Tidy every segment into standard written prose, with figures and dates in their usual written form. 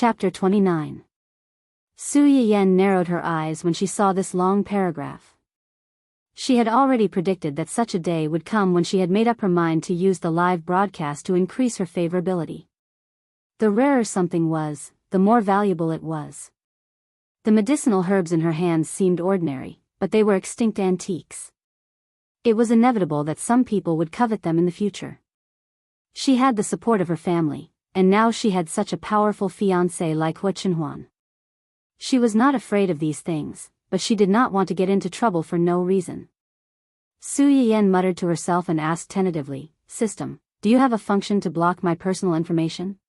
Chapter 29. Su Yiyen narrowed her eyes when she saw this long paragraph. She had already predicted that such a day would come when she had made up her mind to use the live broadcast to increase her favorability. The rarer something was, the more valuable it was. The medicinal herbs in her hands seemed ordinary, but they were extinct antiques. It was inevitable that some people would covet them in the future. She had the support of her family, and now she had such a powerful fiancé like Hua Chenhuan. She was not afraid of these things, but she did not want to get into trouble for no reason. Su Yiyen muttered to herself and asked tentatively, "System, do you have a function to block my personal information?"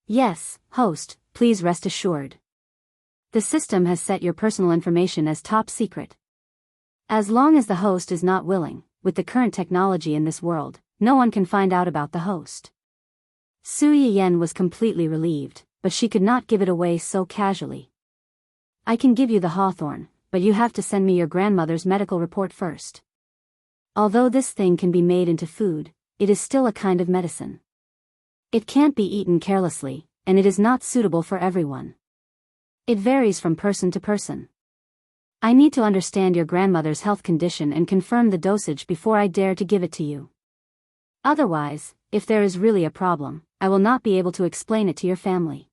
"Yes, host, please rest assured. The system has set your personal information as top secret. As long as the host is not willing, with the current technology in this world, no one can find out about the host." Su Yiyen was completely relieved, but she could not give it away so casually. "I can give you the hawthorn, but you have to send me your grandmother's medical report first. Although this thing can be made into food, it is still a kind of medicine. It can't be eaten carelessly, and it is not suitable for everyone. It varies from person to person. I need to understand your grandmother's health condition and confirm the dosage before I dare to give it to you. Otherwise, if there is really a problem, I will not be able to explain it to your family."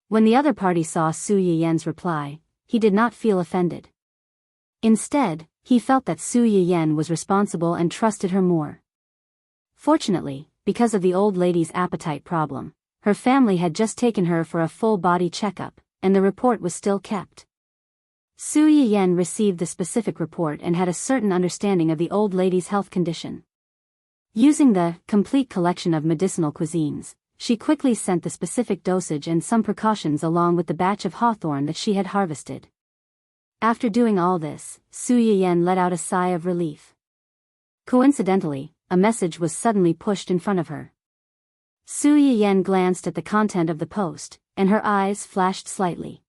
When the other party saw Su Yiyen's reply, he did not feel offended. Instead, he felt that Su Yiyen was responsible and trusted her more. Fortunately, because of the old lady's appetite problem, her family had just taken her for a full-body checkup, and the report was still kept. Su Yiyen received the specific report and had a certain understanding of the old lady's health condition. Using the complete collection of medicinal cuisines, she quickly sent the specific dosage and some precautions along with the batch of hawthorn that she had harvested. After doing all this, Su Yiyen let out a sigh of relief. Coincidentally, a message was suddenly pushed in front of her. Su Yiyen glanced at the content of the post, and her eyes flashed slightly.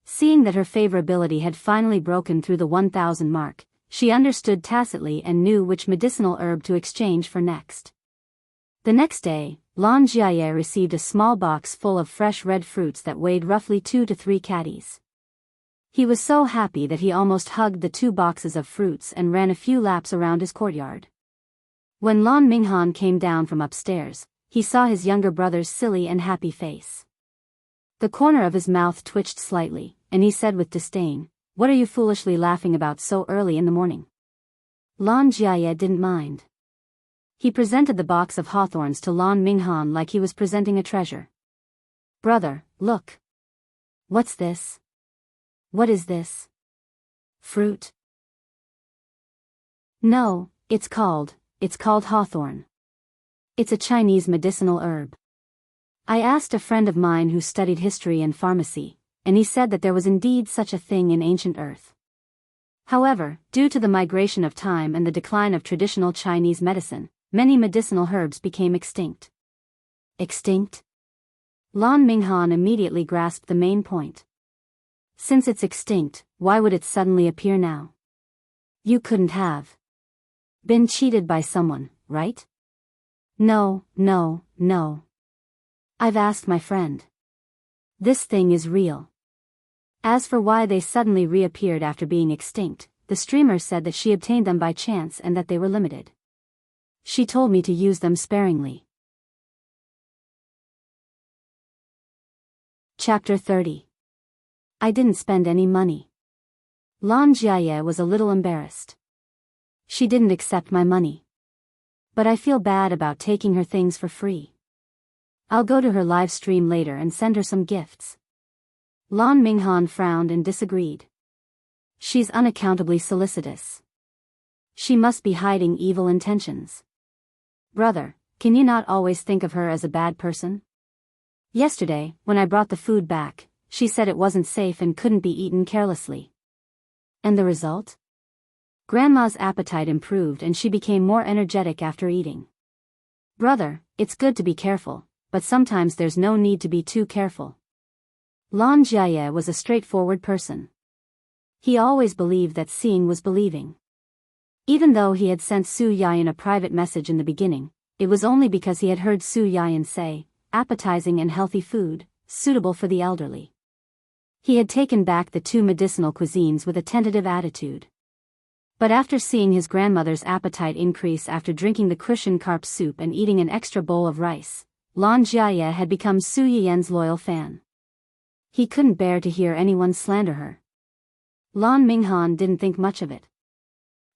Seeing that her favorability had finally broken through the 1,000 mark, she understood tacitly and knew which medicinal herb to exchange for next. The next day, Lan Jiaye received a small box full of fresh red fruits that weighed roughly 2 to 3 caddies. He was so happy that he almost hugged the 2 boxes of fruits and ran a few laps around his courtyard. When Lan Minghan came down from upstairs, he saw his younger brother's silly and happy face. The corner of his mouth twitched slightly, and he said with disdain, "What are you foolishly laughing about so early in the morning?" Lan Jiaye didn't mind. He presented the box of hawthorns to Lan Minghan like he was presenting a treasure. "Brother, look. What's this? What is this? Fruit?" "No, it's called hawthorn. It's a Chinese medicinal herb. I asked a friend of mine who studied history and pharmacy, and he said that there was indeed such a thing in ancient Earth. However, due to the migration of time and the decline of traditional Chinese medicine, many medicinal herbs became extinct." "Extinct?" Lan Minghan immediately grasped the main point. "Since it's extinct, why would it suddenly appear now? You couldn't have been cheated by someone, right?" No. I've asked my friend. This thing is real." As for why they suddenly reappeared after being extinct, the streamer said that she obtained them by chance and that they were limited. She told me to use them sparingly. Chapter 30. I didn't spend any money. Lan Jiaye was a little embarrassed. She didn't accept my money. But I feel bad about taking her things for free. I'll go to her live stream later and send her some gifts. Lan Minghan frowned and disagreed. She's unaccountably solicitous. She must be hiding evil intentions. Brother, can you not always think of her as a bad person? Yesterday, when I brought the food back, she said it wasn't safe and couldn't be eaten carelessly. And the result? Grandma's appetite improved and she became more energetic after eating. Brother, it's good to be careful, but sometimes there's no need to be too careful. Lan Jiaye was a straightforward person. He always believed that seeing was believing. Even though he had sent Su Yayan a private message in the beginning, it was only because he had heard Su Yayan say, appetizing and healthy food, suitable for the elderly. He had taken back the 2 medicinal cuisines with a tentative attitude. But after seeing his grandmother's appetite increase after drinking the cushion carp soup and eating an extra bowl of rice, Lan Jiaye had become Su Yiyan's loyal fan. He couldn't bear to hear anyone slander her. Lan Minghan didn't think much of it.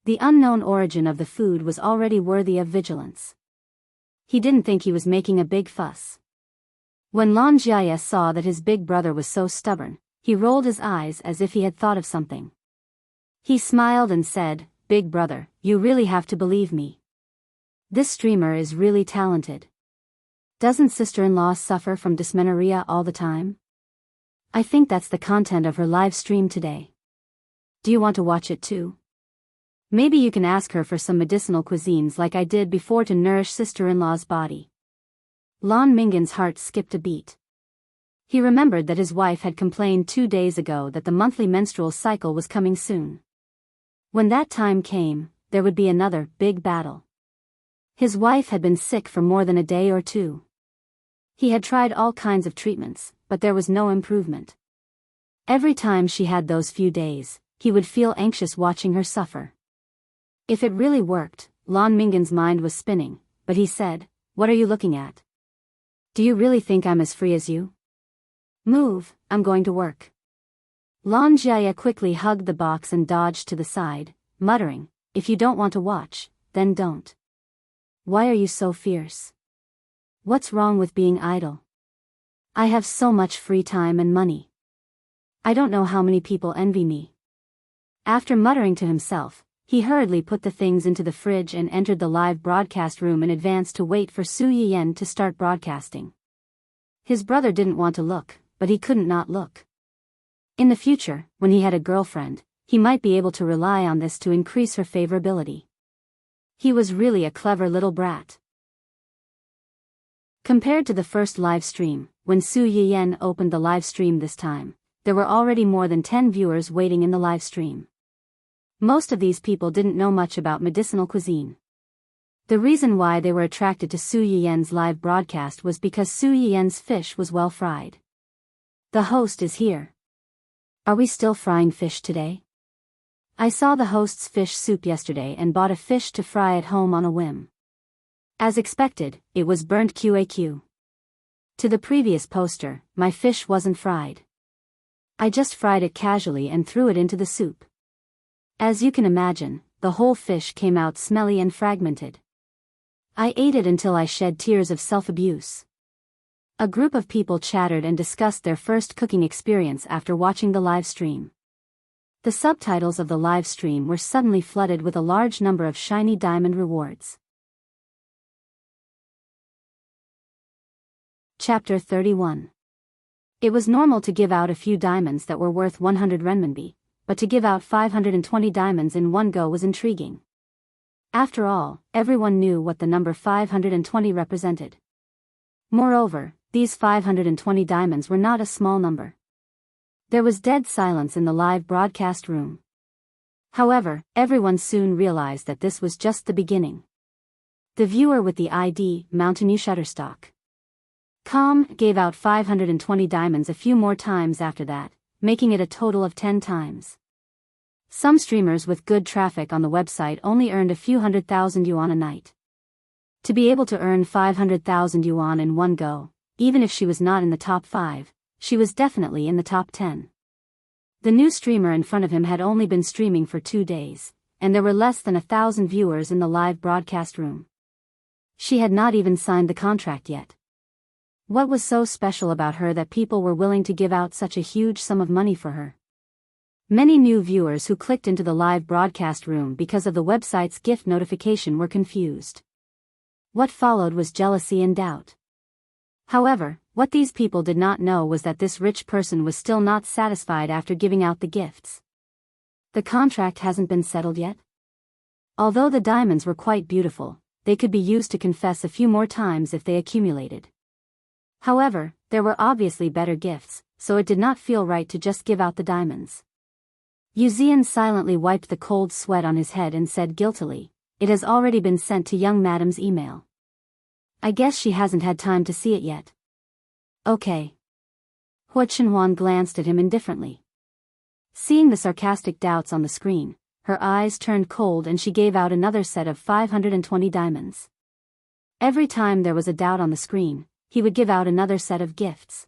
The unknown origin of the food was already worthy of vigilance. He didn't think he was making a big fuss. When Lan Jiaye saw that his big brother was so stubborn, he rolled his eyes as if he had thought of something. He smiled and said, "Big brother, you really have to believe me. This streamer is really talented. Doesn't sister-in-law suffer from dysmenorrhea all the time? I think that's the content of her live stream today. Do you want to watch it too? Maybe you can ask her for some medicinal cuisines like I did before to nourish sister-in-law's body." Lan Minghan's heart skipped a beat. He remembered that his wife had complained 2 days ago that the monthly menstrual cycle was coming soon. When that time came, there would be another big battle. His wife had been sick for more than a day or 2. He had tried all kinds of treatments, but there was no improvement. Every time she had those few days, he would feel anxious watching her suffer. If it really worked, Lan Minghan's mind was spinning, but he said, "What are you looking at? Do you really think I'm as free as you? Move, I'm going to work." Lan Jiaye quickly hugged the box and dodged to the side, muttering, "If you don't want to watch, then don't. Why are you so fierce? What's wrong with being idle? I have so much free time and money. I don't know how many people envy me." After muttering to himself, he hurriedly put the things into the fridge and entered the live broadcast room in advance to wait for Su Yiyan to start broadcasting. His brother didn't want to look, but he couldn't not look. In the future, when he had a girlfriend, he might be able to rely on this to increase her favorability. He was really a clever little brat. Compared to the first live stream, when Su Yiyan opened the live stream this time, there were already more than 10 viewers waiting in the live stream. Most of these people didn't know much about medicinal cuisine. The reason why they were attracted to Su Yiyan's live broadcast was because Su Yiyan's fish was well fried. "The host is here. Are we still frying fish today? I saw the host's fish soup yesterday and bought a fish to fry at home on a whim." As expected, it was burnt QAQ. To the previous poster, "My fish wasn't fried. I just fried it casually and threw it into the soup. As you can imagine, the whole fish came out smelly and fragmented. I ate it until I shed tears of self-abuse." A group of people chattered and discussed their first cooking experience after watching the live stream. The subtitles of the live stream were suddenly flooded with a large number of shiny diamond rewards. Chapter 31. It was normal to give out a few diamonds that were worth 100 renminbi, but to give out 520 diamonds in one go was intriguing. After all, everyone knew what the number 520 represented. Moreover, these 520 diamonds were not a small number. There was dead silence in the live broadcast room. However, everyone soon realized that this was just the beginning. The viewer with the ID, Mountain Shutterstock Com, gave out 520 diamonds a few more times after that, making it a total of 10 times. Some streamers with good traffic on the website only earned a few 100,000 yuan a night. To be able to earn 500,000 yuan in one go, even if she was not in the top 5, she was definitely in the top 10. The new streamer in front of him had only been streaming for 2 days, and there were less than 1,000 viewers in the live broadcast room. She had not even signed the contract yet. What was so special about her that people were willing to give out such a huge sum of money for her? Many new viewers who clicked into the live broadcast room because of the website's gift notification were confused. What followed was jealousy and doubt. However, what these people did not know was that this rich person was still not satisfied after giving out the gifts. The contract hasn't been settled yet? Although the diamonds were quite beautiful, they could be used to confess a few more times if they accumulated. However, there were obviously better gifts, so it did not feel right to just give out the diamonds. Yuzian silently wiped the cold sweat on his head and said guiltily, "It has already been sent to young madam's email. I guess she hasn't had time to see it yet." "Okay. Hua Chenhuan glanced at him indifferently. Seeing the sarcastic doubts on the screen, her eyes turned cold and she gave out another set of 520 diamonds. Every time there was a doubt on the screen, he would give out another set of gifts.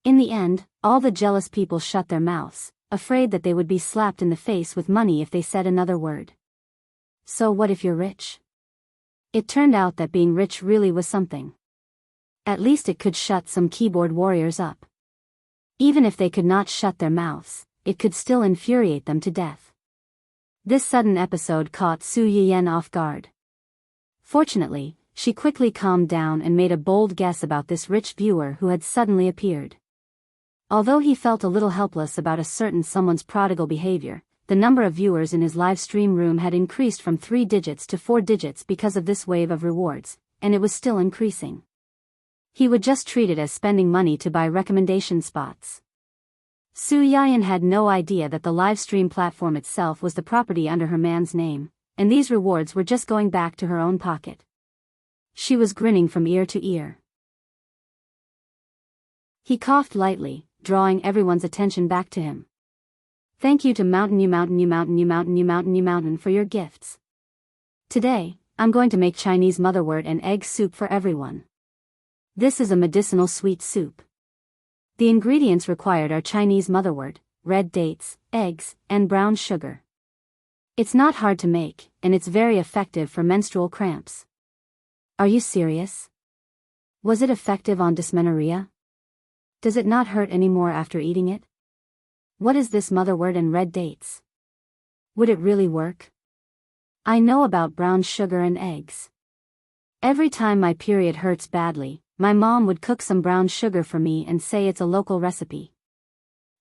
In the end, all the jealous people shut their mouths, afraid that they would be slapped in the face with money if they said another word. So what if you're rich? It turned out that being rich really was something. At least it could shut some keyboard warriors up. Even if they could not shut their mouths, it could still infuriate them to death. This sudden episode caught Su Yiyan off guard. Fortunately, she quickly calmed down and made a bold guess about this rich viewer who had suddenly appeared. Although he felt a little helpless about a certain someone's prodigal behavior, the number of viewers in his live stream room had increased from 3 digits to 4 digits because of this wave of rewards, and it was still increasing. He would just treat it as spending money to buy recommendation spots. Su Yiyan had no idea that the live stream platform itself was the property under her man's name, and these rewards were just going back to her own pocket. She was grinning from ear to ear. He coughed lightly, drawing everyone's attention back to him. Thank you to Mountain for your gifts. Today, I'm going to make Chinese motherwort and egg soup for everyone. This is a medicinal sweet soup. The ingredients required are Chinese motherwort, red dates, eggs, and brown sugar. It's not hard to make, and it's very effective for menstrual cramps. Are you serious? Was it effective on dysmenorrhea? Does it not hurt anymore after eating it? What is this motherwort and red dates? Would it really work? I know about brown sugar and eggs. Every time my period hurts badly, my mom would cook some brown sugar for me and say it's a local recipe.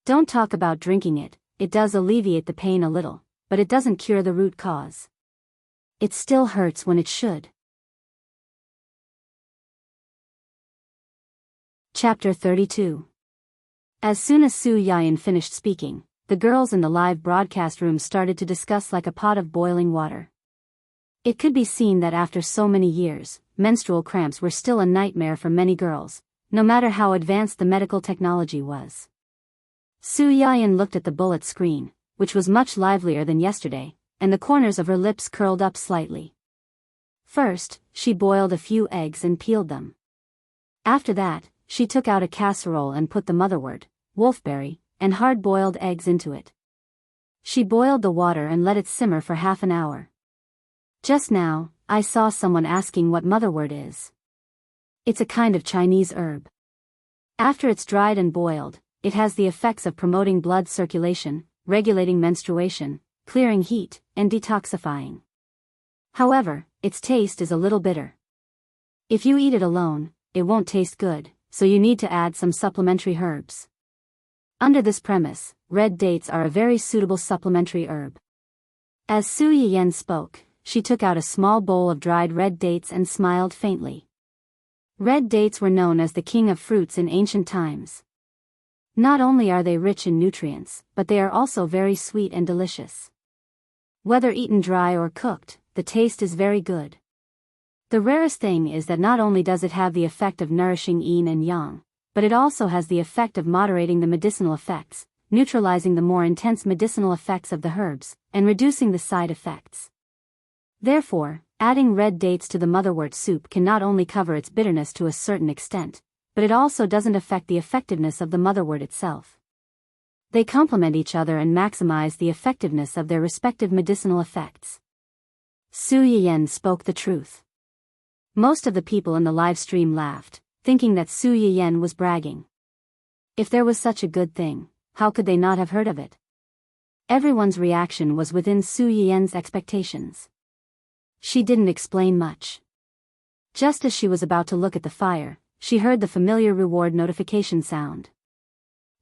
Don't talk about drinking it, it does alleviate the pain a little, but it doesn't cure the root cause. It still hurts when it should. Chapter 32. As soon as Su Yiyan finished speaking, the girls in the live broadcast room started to discuss like a pot of boiling water. It could be seen that after so many years, menstrual cramps were still a nightmare for many girls, no matter how advanced the medical technology was. Su Yiyan looked at the bullet screen, which was much livelier than yesterday, and the corners of her lips curled up slightly. First, she boiled a few eggs and peeled them. After that, she took out a casserole and put the motherwort, wolfberry, and hard-boiled eggs into it. She boiled the water and let it simmer for half an hour. Just now, I saw someone asking what motherwort is. It's a kind of Chinese herb. After it's dried and boiled, it has the effects of promoting blood circulation, regulating menstruation, clearing heat, and detoxifying. However, its taste is a little bitter. If you eat it alone, it won't taste good, so you need to add some supplementary herbs. Under this premise, red dates are a very suitable supplementary herb. As Su Yiyan spoke, she took out a small bowl of dried red dates and smiled faintly. Red dates were known as the king of fruits in ancient times. Not only are they rich in nutrients, but they are also very sweet and delicious. Whether eaten dry or cooked, the taste is very good. The rarest thing is that not only does it have the effect of nourishing yin and yang, but it also has the effect of moderating the medicinal effects, neutralizing the more intense medicinal effects of the herbs, and reducing the side effects. Therefore, adding red dates to the motherwort soup can not only cover its bitterness to a certain extent, but it also doesn't affect the effectiveness of the motherwort itself. They complement each other and maximize the effectiveness of their respective medicinal effects. Su Yiyan spoke the truth. Most of the people in the live stream laughed, thinking that Su Yiyan was bragging. If there was such a good thing, how could they not have heard of it? Everyone's reaction was within Su Yiyan's expectations. She didn't explain much. Just as she was about to look at the fire, she heard the familiar reward notification sound.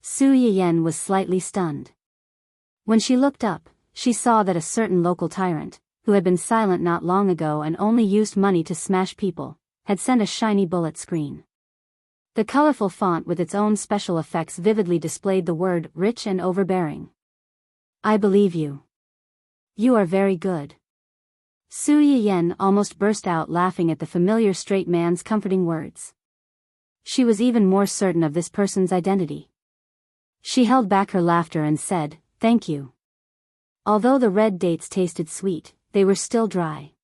Su Yiyan was slightly stunned. When she looked up, she saw that a certain local tyrant, who had been silent not long ago and only used money to smash people, had sent a shiny bullet screen. The colorful font with its own special effects vividly displayed the word rich and overbearing. I believe you. You are very good. Su Yiyan almost burst out laughing at the familiar straight man's comforting words. She was even more certain of this person's identity. She held back her laughter and said, "Thank you." Although the red dates tasted sweet, they were still dry.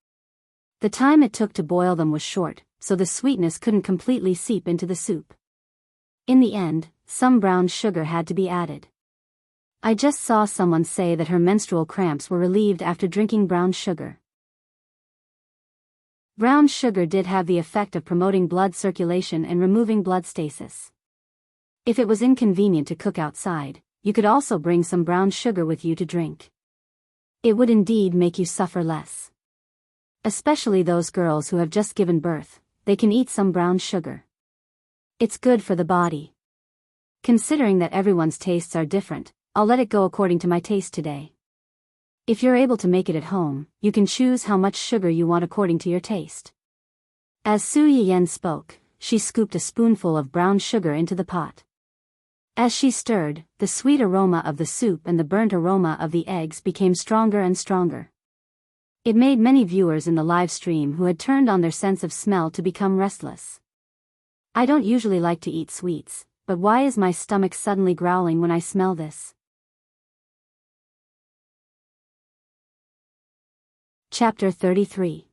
The time it took to boil them was short, so the sweetness couldn't completely seep into the soup. In the end, some brown sugar had to be added. I just saw someone say that her menstrual cramps were relieved after drinking brown sugar. Brown sugar did have the effect of promoting blood circulation and removing blood stasis. If it was inconvenient to cook outside, you could also bring some brown sugar with you to drink. It would indeed make you suffer less. Especially those girls who have just given birth, they can eat some brown sugar. It's good for the body. Considering that everyone's tastes are different, I'll let it go according to my taste today. If you're able to make it at home, you can choose how much sugar you want according to your taste. As Su Yiyen spoke, she scooped a spoonful of brown sugar into the pot. As she stirred, the sweet aroma of the soup and the burnt aroma of the eggs became stronger and stronger. It made many viewers in the live stream who had turned on their sense of smell to become restless. I don't usually like to eat sweets, but why is my stomach suddenly growling when I smell this? Chapter 33.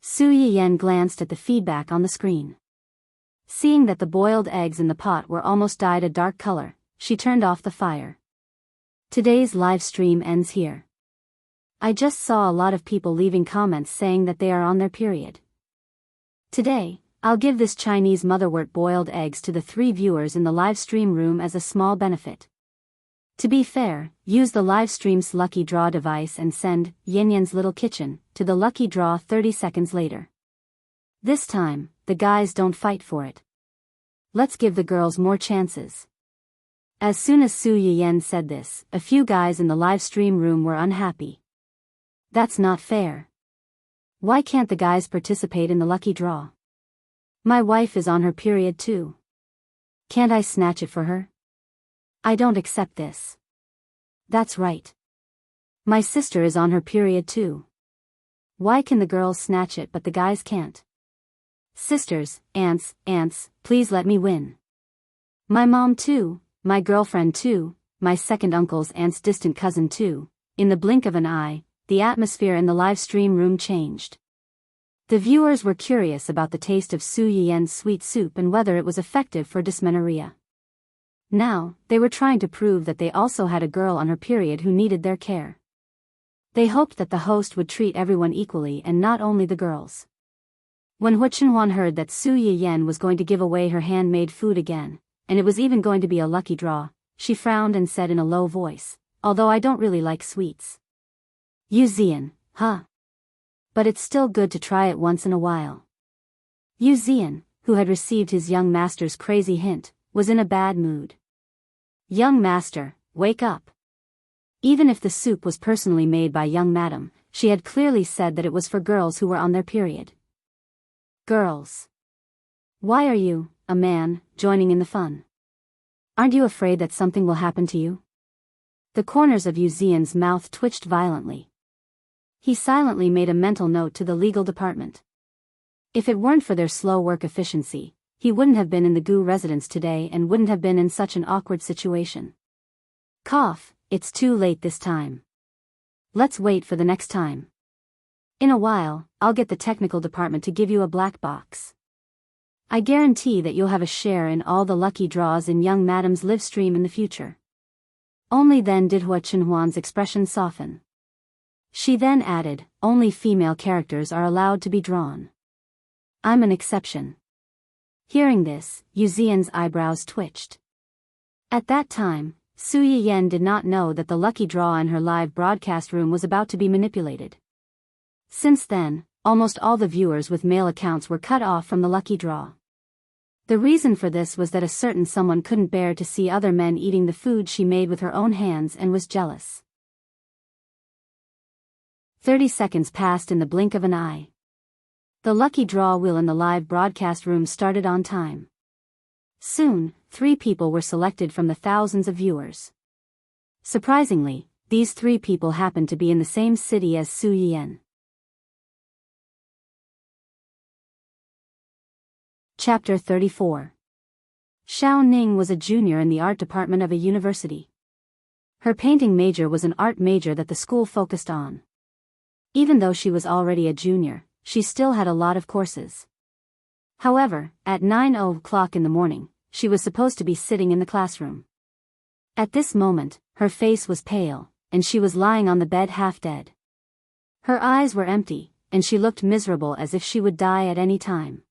Su Yiyen glanced at the feedback on the screen. Seeing that the boiled eggs in the pot were almost dyed a dark color, she turned off the fire. Today's live stream ends here. I just saw a lot of people leaving comments saying that they are on their period. Today, I'll give this Chinese motherwort boiled eggs to the 3 viewers in the live stream room as a small benefit. To be fair, use the live stream's lucky draw device and send Yanyan's Little Kitchen to the lucky draw 30 seconds later. This time, the guys don't fight for it. Let's give the girls more chances. As soon as Su Yiyen said this, a few guys in the live stream room were unhappy. That's not fair. Why can't the guys participate in the lucky draw? My wife is on her period too. Can't I snatch it for her? I don't accept this. That's right. My sister is on her period too. Why can the girls snatch it but the guys can't? Sisters, aunts, please let me win. My mom too, my girlfriend too, my second uncle's aunt's distant cousin too. In the blink of an eye, the atmosphere in the live stream room changed. The viewers were curious about the taste of Su Yiyen's sweet soup and whether it was effective for dysmenorrhea. Now, they were trying to prove that they also had a girl on her period who needed their care. They hoped that the host would treat everyone equally and not only the girls. When Hu Chenhuan heard that Su Yiyen was going to give away her handmade food again, and it was even going to be a lucky draw, she frowned and said in a low voice, "Although I don't really like sweets." "Yu Ziyan, huh? But it's still good to try it once in a while." Yu Ziyan, who had received his young master's crazy hint, was in a bad mood. "Young master, wake up." Even if the soup was personally made by young madam, she had clearly said that it was for girls who were on their period. Girls. Why are you, a man, joining in the fun? Aren't you afraid that something will happen to you? The corners of Yu Ziyan's mouth twitched violently. He silently made a mental note to the legal department. If it weren't for their slow work efficiency, he wouldn't have been in the Gu residence today and wouldn't have been in such an awkward situation. Cough, it's too late this time. Let's wait for the next time. In a while, I'll get the technical department to give you a black box. I guarantee that you'll have a share in all the lucky draws in young madam's live stream in the future. Only then did Hu Chenhuan's expression soften. She then added, only female characters are allowed to be drawn. I'm an exception. Hearing this, Yu Ziyan's eyebrows twitched. At that time, Su Yiyen did not know that the lucky draw in her live broadcast room was about to be manipulated. Since then, almost all the viewers with male accounts were cut off from the lucky draw. The reason for this was that a certain someone couldn't bear to see other men eating the food she made with her own hands and was jealous. 30 seconds passed in the blink of an eye. The lucky draw wheel in the live broadcast room started on time. Soon, 3 people were selected from the thousands of viewers. Surprisingly, these 3 people happened to be in the same city as Su Yiyen. Chapter 34. Xiao Ning was a junior in the art department of a university. Her painting major was an art major that the school focused on. Even though she was already a junior, she still had a lot of courses. However, at 9:00 in the morning, she was supposed to be sitting in the classroom. At this moment, her face was pale, and she was lying on the bed half dead. Her eyes were empty, and she looked miserable as if she would die at any time.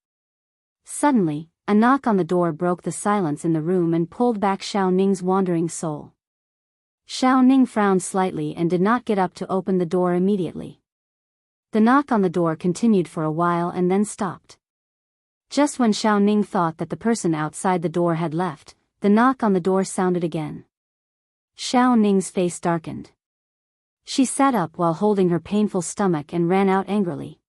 Suddenly, a knock on the door broke the silence in the room and pulled back Xiao Ning's wandering soul. Xiao Ning frowned slightly and did not get up to open the door immediately. The knock on the door continued for a while and then stopped. Just when Xiao Ning thought that the person outside the door had left, the knock on the door sounded again. Xiao Ning's face darkened. She sat up while holding her painful stomach and ran out angrily.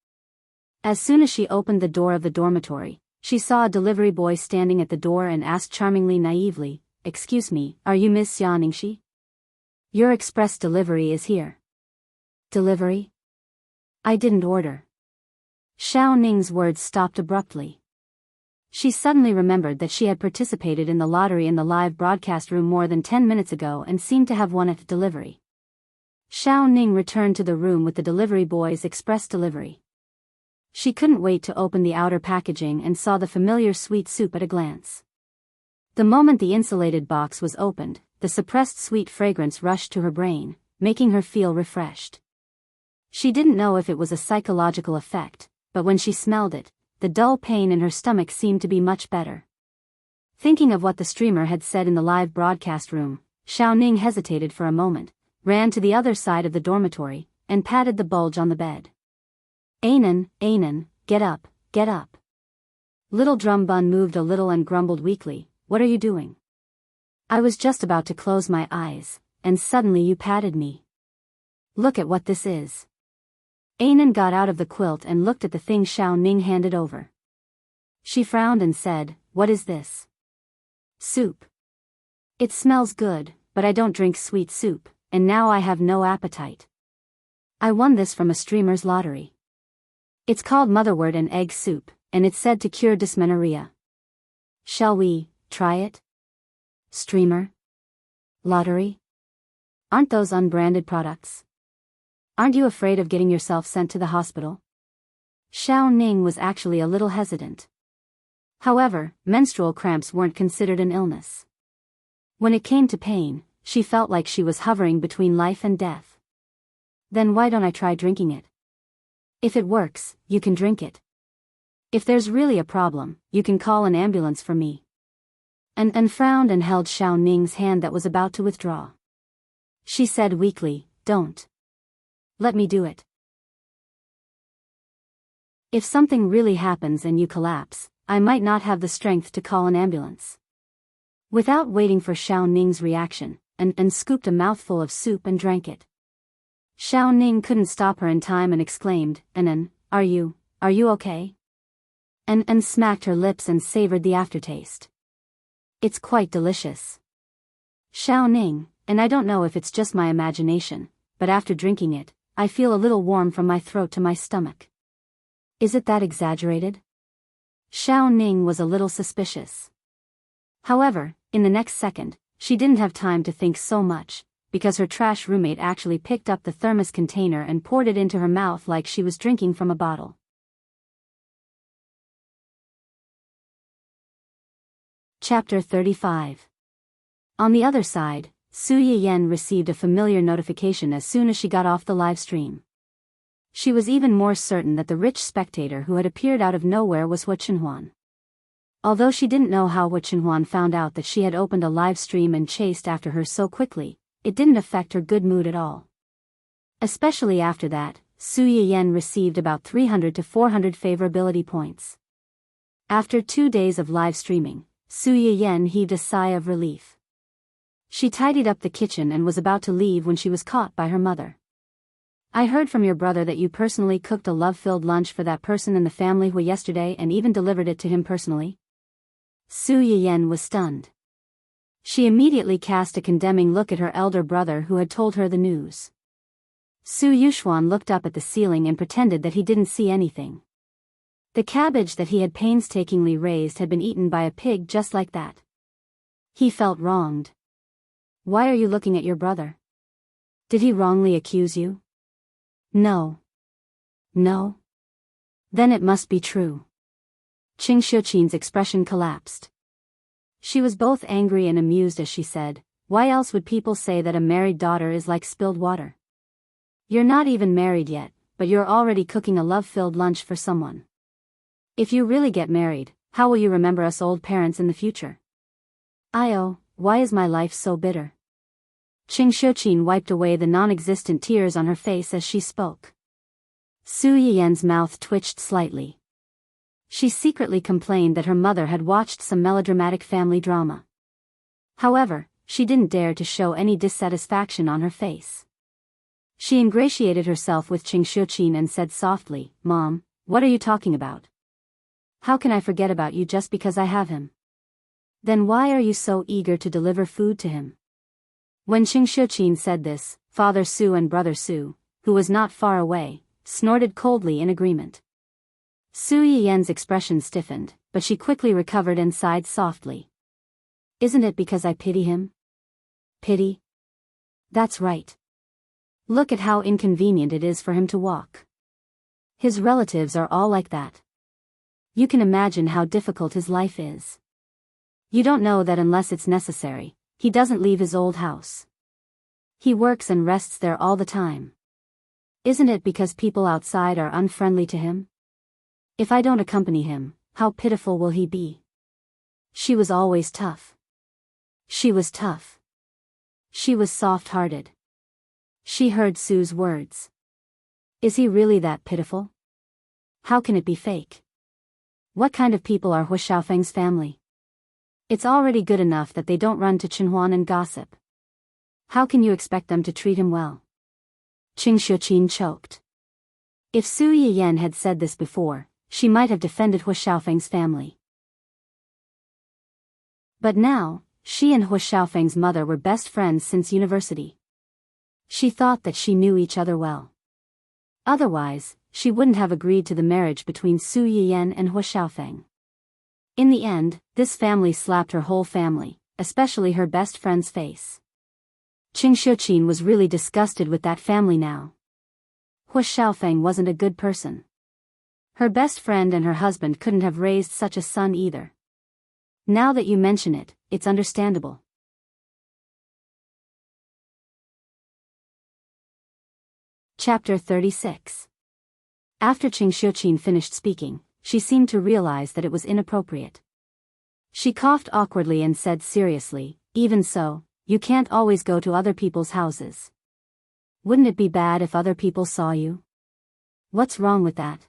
As soon as she opened the door of the dormitory, she saw a delivery boy standing at the door and asked charmingly naively, "Excuse me, are you Miss Xia Ningxi? Your express delivery is here." "Delivery? I didn't order." Xiao Ning's words stopped abruptly. She suddenly remembered that she had participated in the lottery in the live broadcast room more than 10 minutes ago and seemed to have won a delivery. Xiao Ning returned to the room with the delivery boy's express delivery. She couldn't wait to open the outer packaging and saw the familiar sweet soup at a glance. The moment the insulated box was opened, the suppressed sweet fragrance rushed to her brain, making her feel refreshed. She didn't know if it was a psychological effect, but when she smelled it, the dull pain in her stomach seemed to be much better. Thinking of what the streamer had said in the live broadcast room, Xiao Ning hesitated for a moment, ran to the other side of the dormitory, and patted the bulge on the bed. Anan, get up, get up." Little Drum Bun moved a little and grumbled weakly, "What are you doing? I was just about to close my eyes, and suddenly you patted me. Look at what this is." Anan got out of the quilt and looked at the thing Xiao Ning handed over. She frowned and said, "What is this?" "Soup. It smells good, but I don't drink sweet soup, and now I have no appetite. I won this from a streamer's lottery. It's called motherwort and egg soup, and it's said to cure dysmenorrhea. Shall we try it?" "Streamer? Lottery? Aren't those unbranded products? Aren't you afraid of getting yourself sent to the hospital?" Xiao Ning was actually a little hesitant. However, menstrual cramps weren't considered an illness. When it came to pain, she felt like she was hovering between life and death. "Then why don't I try drinking it? If it works, you can drink it. If there's really a problem, you can call an ambulance for me." And frowned and held Xiao Ning's hand that was about to withdraw. She said weakly, "Don't. Let me do it. If something really happens and you collapse, I might not have the strength to call an ambulance." Without waiting for Xiao Ning's reaction, and scooped a mouthful of soup and drank it. Xiao Ning couldn't stop her in time and exclaimed, "Anan, are you okay?" And smacked her lips and savored the aftertaste. "It's quite delicious, Xiao Ning, and I don't know if it's just my imagination, but after drinking it, I feel a little warm from my throat to my stomach. Is it that exaggerated?" Xiao Ning was a little suspicious. However, in the next second, she didn't have time to think so much, because her trash roommate actually picked up the thermos container and poured it into her mouth like she was drinking from a bottle. Chapter 35. On the other side, Su Yiyen received a familiar notification as soon as she got off the live stream. She was even more certain that the rich spectator who had appeared out of nowhere was Hua Chenhuan. Although she didn't know how Hua Chenhuan found out that she had opened a live stream and chased after her so quickly, it didn't affect her good mood at all. Especially after that, Su Yiyen received about 300 to 400 favorability points. After 2 days of live streaming, Su Yiyen heaved a sigh of relief. She tidied up the kitchen and was about to leave when she was caught by her mother. "I heard from your brother that you personally cooked a love-filled lunch for that person in the family who yesterday and even delivered it to him personally?" Su Yiyen was stunned. She immediately cast a condemning look at her elder brother who had told her the news. Su Yuxuan looked up at the ceiling and pretended that he didn't see anything. The cabbage that he had painstakingly raised had been eaten by a pig just like that. He felt wronged. Why are you looking at your brother? Did he wrongly accuse you? No. No? Then it must be true. Qing Shuqin's expression collapsed. She was both angry and amused as she said, why else would people say that a married daughter is like spilled water? You're not even married yet, but you're already cooking a love-filled lunch for someone. If you really get married, how will you remember us old parents in the future? Io, why is my life so bitter? Qing Shuqin wiped away the non-existent tears on her face as she spoke. Su Yiyan's mouth twitched slightly. She secretly complained that her mother had watched some melodramatic family drama. However, she didn't dare to show any dissatisfaction on her face. She ingratiated herself with Qing Shuqin and said softly, Mom, what are you talking about? How can I forget about you just because I have him? Then why are you so eager to deliver food to him? When Qing Shuqin said this, Father Su and Brother Su, who was not far away, snorted coldly in agreement. Su Yiyan's expression stiffened, but she quickly recovered and sighed softly. Isn't it because I pity him? Pity? That's right. Look at how inconvenient it is for him to walk. His relatives are all like that. You can imagine how difficult his life is. You don't know that unless it's necessary, he doesn't leave his old house. He works and rests there all the time. Isn't it because people outside are unfriendly to him? If I don't accompany him, how pitiful will he be? She was always tough. She was tough. She was soft-hearted. She heard Su's words. Is he really that pitiful? How can it be fake? What kind of people are Hu Xiaofeng's family? It's already good enough that they don't run to Qinhuan and gossip. How can you expect them to treat him well? Qing Shuqin choked. If Su Yiyan had said this before, she might have defended Hu Xiaofeng's family. But now, she and Hu Xiaofeng's mother were best friends since university. She thought that she knew each other well. Otherwise, she wouldn't have agreed to the marriage between Su Yiyan and Hu Xiaofeng. In the end, this family slapped her whole family, especially her best friend's face. Qing Shuqin was really disgusted with that family now. Hu Xiaofeng wasn't a good person. Her best friend and her husband couldn't have raised such a son either. Now that you mention it, it's understandable. Chapter 36. After Qing Shuqin finished speaking, she seemed to realize that it was inappropriate. She coughed awkwardly and said seriously, even so, you can't always go to other people's houses. Wouldn't it be bad if other people saw you? What's wrong with that?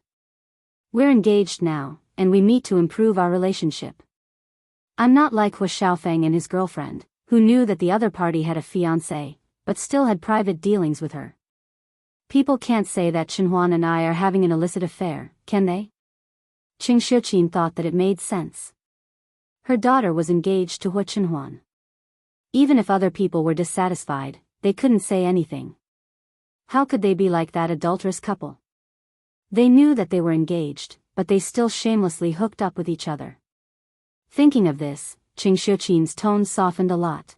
We're engaged now, and we meet to improve our relationship. I'm not like Hu Xiaofeng and his girlfriend, who knew that the other party had a fiancé, but still had private dealings with her. People can't say that Qinhuan and I are having an illicit affair, can they? Qing Shuqin thought that it made sense. Her daughter was engaged to Hu Qinhuan. Even if other people were dissatisfied, they couldn't say anything. How could they be like that adulterous couple? They knew that they were engaged, but they still shamelessly hooked up with each other. Thinking of this, Qing Shuqin's tone softened a lot.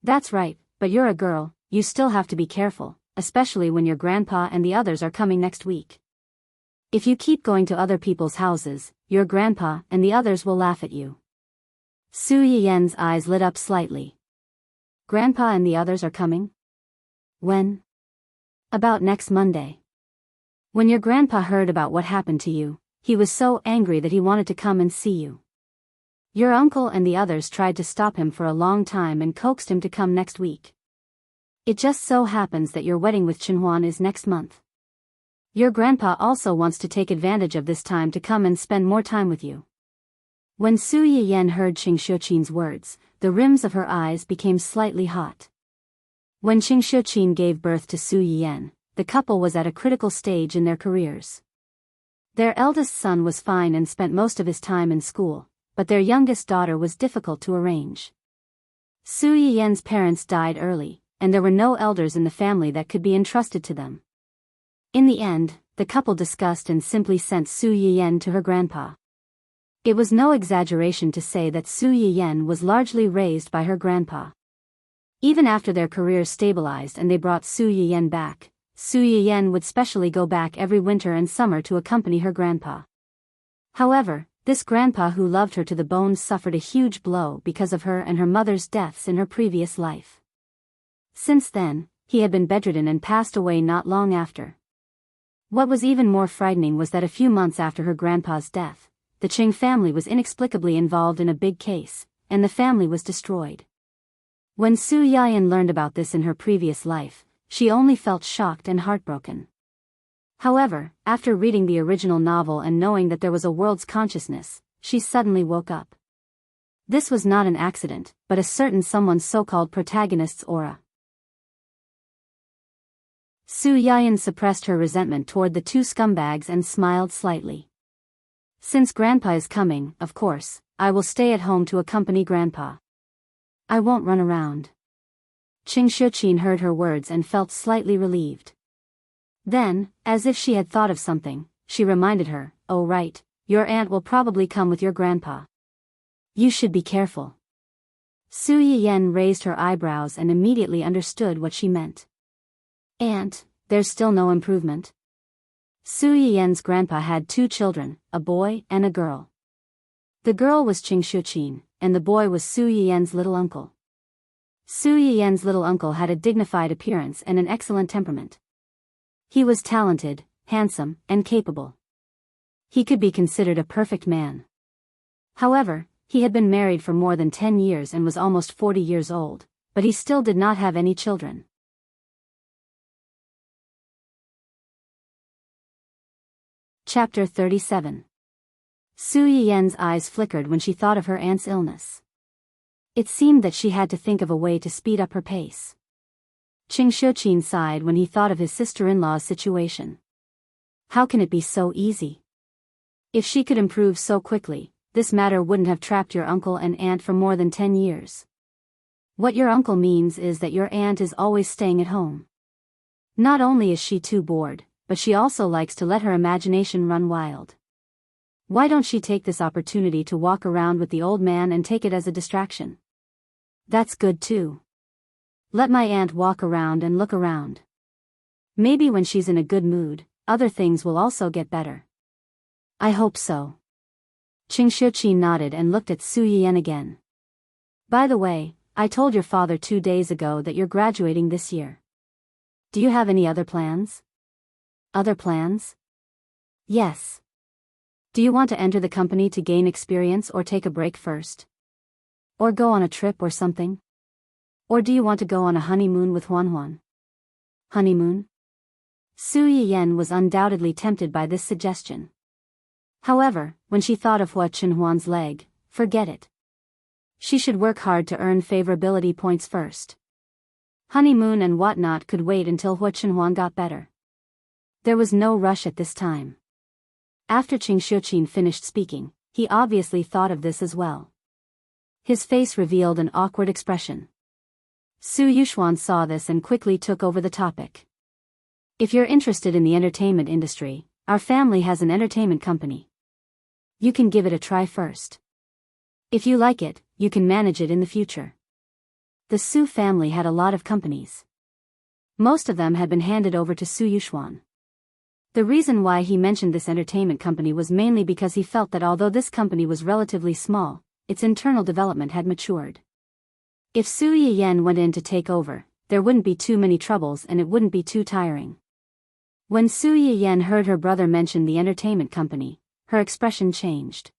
That's right, but you're a girl, you still have to be careful, especially when your grandpa and the others are coming next week. If you keep going to other people's houses, your grandpa and the others will laugh at you. Su Yiyan's eyes lit up slightly. Grandpa and the others are coming? When? About next Monday. When your grandpa heard about what happened to you, he was so angry that he wanted to come and see you. Your uncle and the others tried to stop him for a long time and coaxed him to come next week. It just so happens that your wedding with Qinhuan is next month. Your grandpa also wants to take advantage of this time to come and spend more time with you. When Su Yiyan heard Qing Shuqin's words, the rims of her eyes became slightly hot. When Qing Shuqin gave birth to Su Yiyan, the couple was at a critical stage in their careers. Their eldest son was fine and spent most of his time in school, but their youngest daughter was difficult to arrange. Su Yiyan's parents died early, and there were no elders in the family that could be entrusted to them. In the end, the couple discussed and simply sent Su Yiyan to her grandpa. It was no exaggeration to say that Su Yiyan was largely raised by her grandpa. Even after their careers stabilized and they brought Su Yiyan back, Su Yiyan would specially go back every winter and summer to accompany her grandpa. However, this grandpa who loved her to the bones suffered a huge blow because of her and her mother's deaths in her previous life. Since then, he had been bedridden and passed away not long after. What was even more frightening was that a few months after her grandpa's death, the Qing family was inexplicably involved in a big case, and the family was destroyed. When Su Yiyan learned about this in her previous life, she only felt shocked and heartbroken. However, after reading the original novel and knowing that there was a world's consciousness, she suddenly woke up. This was not an accident, but a certain someone's so-called protagonist's aura. Su Yiyan suppressed her resentment toward the two scumbags and smiled slightly. Since Grandpa is coming, of course, I will stay at home to accompany Grandpa. I won't run around. Qing Shuqin heard her words and felt slightly relieved. Then, as if she had thought of something, she reminded her, "Oh right, your aunt will probably come with your grandpa. You should be careful." Su Yiyan raised her eyebrows and immediately understood what she meant. "Aunt, there's still no improvement?" Su Yiyan's grandpa had two children, a boy and a girl. The girl was Qing Shuqin, and the boy was Su Yiyan's little uncle. Su Yiyan's little uncle had a dignified appearance and an excellent temperament. He was talented, handsome, and capable. He could be considered a perfect man. However, he had been married for more than 10 years and was almost 40 years old, but he still did not have any children. Chapter 37. Su Yiyan's eyes flickered when she thought of her aunt's illness. It seemed that she had to think of a way to speed up her pace. Qing Shuqin sighed when he thought of his sister-in-law's situation. How can it be so easy? If she could improve so quickly, this matter wouldn't have trapped your uncle and aunt for more than 10 years. What your uncle means is that your aunt is always staying at home. Not only is she too bored, but she also likes to let her imagination run wild. Why don't she take this opportunity to walk around with the old man and take it as a distraction? That's good too. Let my aunt walk around and look around. Maybe when she's in a good mood, other things will also get better. I hope so. Qing Shuqin nodded and looked at Su Yiyan again. By the way, I told your father 2 days ago that you're graduating this year. Do you have any other plans? Other plans? Yes. Do you want to enter the company to gain experience or take a break first? Or go on a trip or something? Or do you want to go on a honeymoon with Huan? Honeymoon? Su Yiyan was undoubtedly tempted by this suggestion. However, when she thought of Hua Chenhuan's leg, forget it. She should work hard to earn favorability points first. Honeymoon and whatnot could wait until Hua Chenhuan got better. There was no rush at this time. After Qing Shuqin finished speaking, he obviously thought of this as well. His face revealed an awkward expression. Su Yuxuan saw this and quickly took over the topic. If you're interested in the entertainment industry, our family has an entertainment company. You can give it a try first. If you like it, you can manage it in the future. The Su family had a lot of companies. Most of them had been handed over to Su Yuxuan. The reason why he mentioned this entertainment company was mainly because he felt that although this company was relatively small, its internal development had matured. If Su Yiyan went in to take over, there wouldn't be too many troubles and it wouldn't be too tiring. When Su Yiyan heard her brother mention the entertainment company, her expression changed.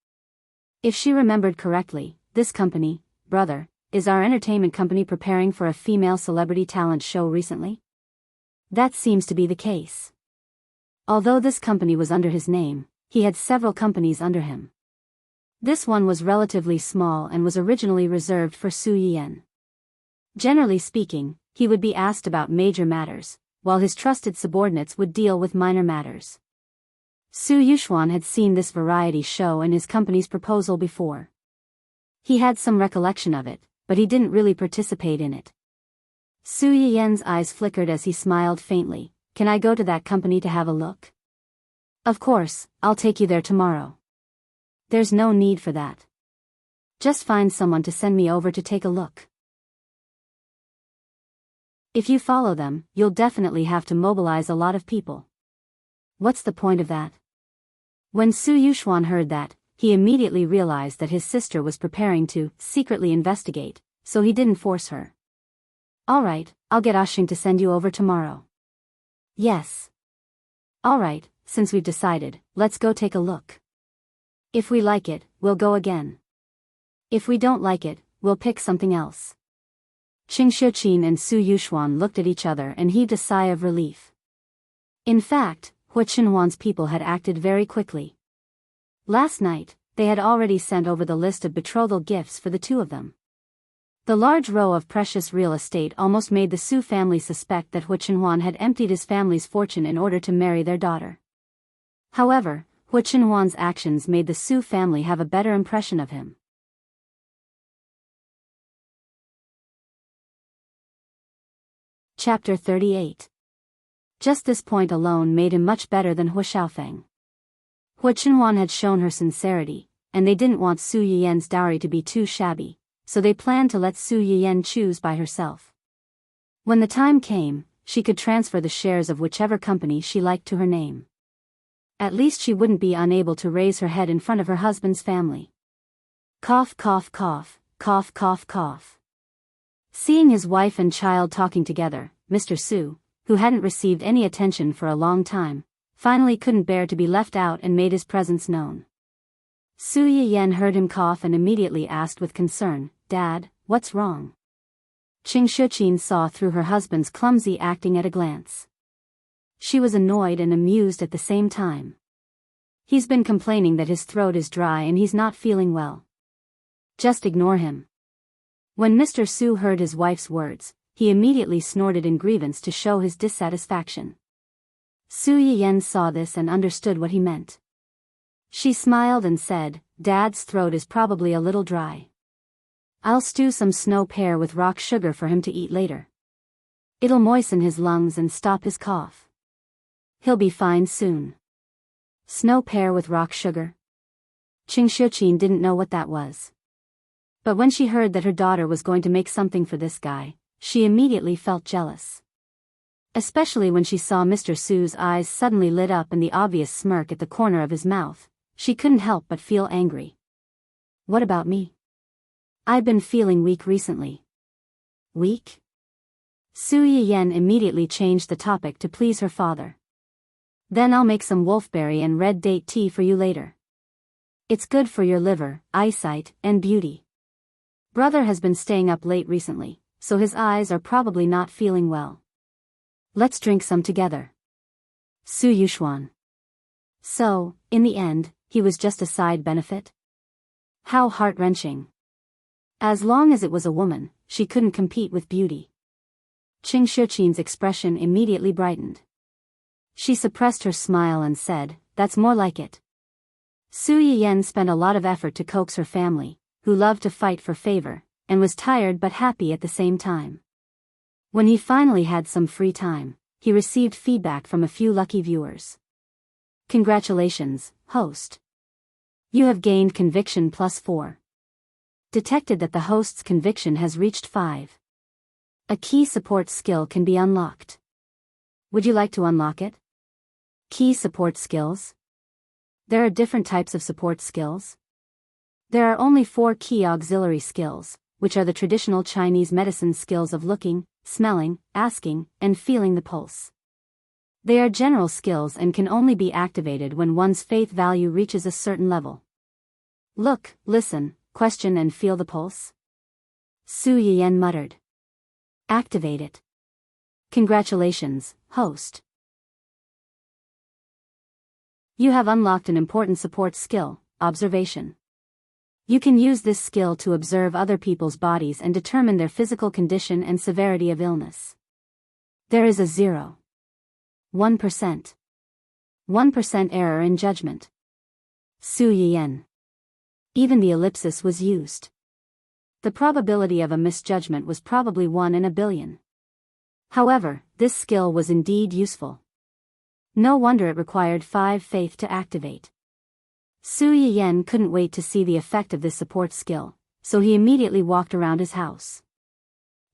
If she remembered correctly, this company, brother, is our entertainment company preparing for a female celebrity talent show recently? That seems to be the case. Although this company was under his name, he had several companies under him. This one was relatively small and was originally reserved for Su Yiyan. Generally speaking, he would be asked about major matters, while his trusted subordinates would deal with minor matters. Su Yuxuan had seen this variety show in his company's proposal before. He had some recollection of it, but he didn't really participate in it. Su Yiyan's eyes flickered as he smiled faintly. Can I go to that company to have a look? Of course, I'll take you there tomorrow. There's no need for that. Just find someone to send me over to take a look. If you follow them, you'll definitely have to mobilize a lot of people. What's the point of that? When Su Yuxuan heard that, he immediately realized that his sister was preparing to secretly investigate, so he didn't force her. Alright, I'll get Ashing to send you over tomorrow. Yes. Alright, since we've decided, let's go take a look. If we like it, we'll go again. If we don't like it, we'll pick something else. Qing Shiqin and Su Yuxuan looked at each other and heaved a sigh of relief. In fact, Hua Qinhuan's people had acted very quickly. Last night, they had already sent over the list of betrothal gifts for the two of them. The large row of precious real estate almost made the Su family suspect that Hua Qinhuan had emptied his family's fortune in order to marry their daughter. However, Hua Qinhuan's actions made the Su family have a better impression of him. Chapter 38. Just this point alone made him much better than Hua Xiaofeng. Hua Qinhuan had shown her sincerity, and they didn't want Su Yiyan's dowry to be too shabby, so they planned to let Su Yiyan choose by herself. When the time came, she could transfer the shares of whichever company she liked to her name. At least she wouldn't be unable to raise her head in front of her husband's family. Cough, cough, cough, cough, cough, cough. Seeing his wife and child talking together, Mr. Su, who hadn't received any attention for a long time, finally couldn't bear to be left out and made his presence known. Su Yiyan heard him cough and immediately asked with concern, "Dad, what's wrong?" Qing Shiqin saw through her husband's clumsy acting at a glance. She was annoyed and amused at the same time. He's been complaining that his throat is dry and he's not feeling well. Just ignore him. When Mr. Su heard his wife's words, he immediately snorted in grievance to show his dissatisfaction. Su Yiyan saw this and understood what he meant. She smiled and said, "Dad's throat is probably a little dry. I'll stew some snow pear with rock sugar for him to eat later. It'll moisten his lungs and stop his cough. He'll be fine soon." Snow pear with rock sugar? Qing Shiqin didn't know what that was. But when she heard that her daughter was going to make something for this guy, she immediately felt jealous. Especially when she saw Mr. Su's eyes suddenly lit up and the obvious smirk at the corner of his mouth, she couldn't help but feel angry. What about me? I've been feeling weak recently. Weak? Su Yiyan immediately changed the topic to please her father. Then I'll make some wolfberry and red date tea for you later. It's good for your liver, eyesight, and beauty. Brother has been staying up late recently, so his eyes are probably not feeling well. Let's drink some together. Su Yuxuan. So, in the end, he was just a side benefit? How heart-wrenching. As long as it was a woman, she couldn't compete with beauty. Qing Shiqin's expression immediately brightened. She suppressed her smile and said, "That's more like it." Su Yiyan spent a lot of effort to coax her family, who loved to fight for favor, and was tired but happy at the same time. When he finally had some free time, he received feedback from a few lucky viewers. Congratulations, host. You have gained conviction +4. Detected that the host's conviction has reached 5. A key support skill can be unlocked. Would you like to unlock it? Key support skills? There are different types of support skills. There are only 4 key auxiliary skills, which are the traditional Chinese medicine skills of looking, smelling, asking, and feeling the pulse. They are general skills and can only be activated when one's faith value reaches a certain level. Look, listen, question and feel the pulse? Su Yiyan muttered. Activate it. Congratulations, host. You have unlocked an important support skill, observation. You can use this skill to observe other people's bodies and determine their physical condition and severity of illness. There is a 0.1% 1% error in judgment. Su Yiyan. Even the ellipsis was used. The probability of a misjudgment was probably 1 in a billion. However, this skill was indeed useful. No wonder it required 5 faith to activate. Su Yiyen couldn't wait to see the effect of this support skill, so he immediately walked around his house.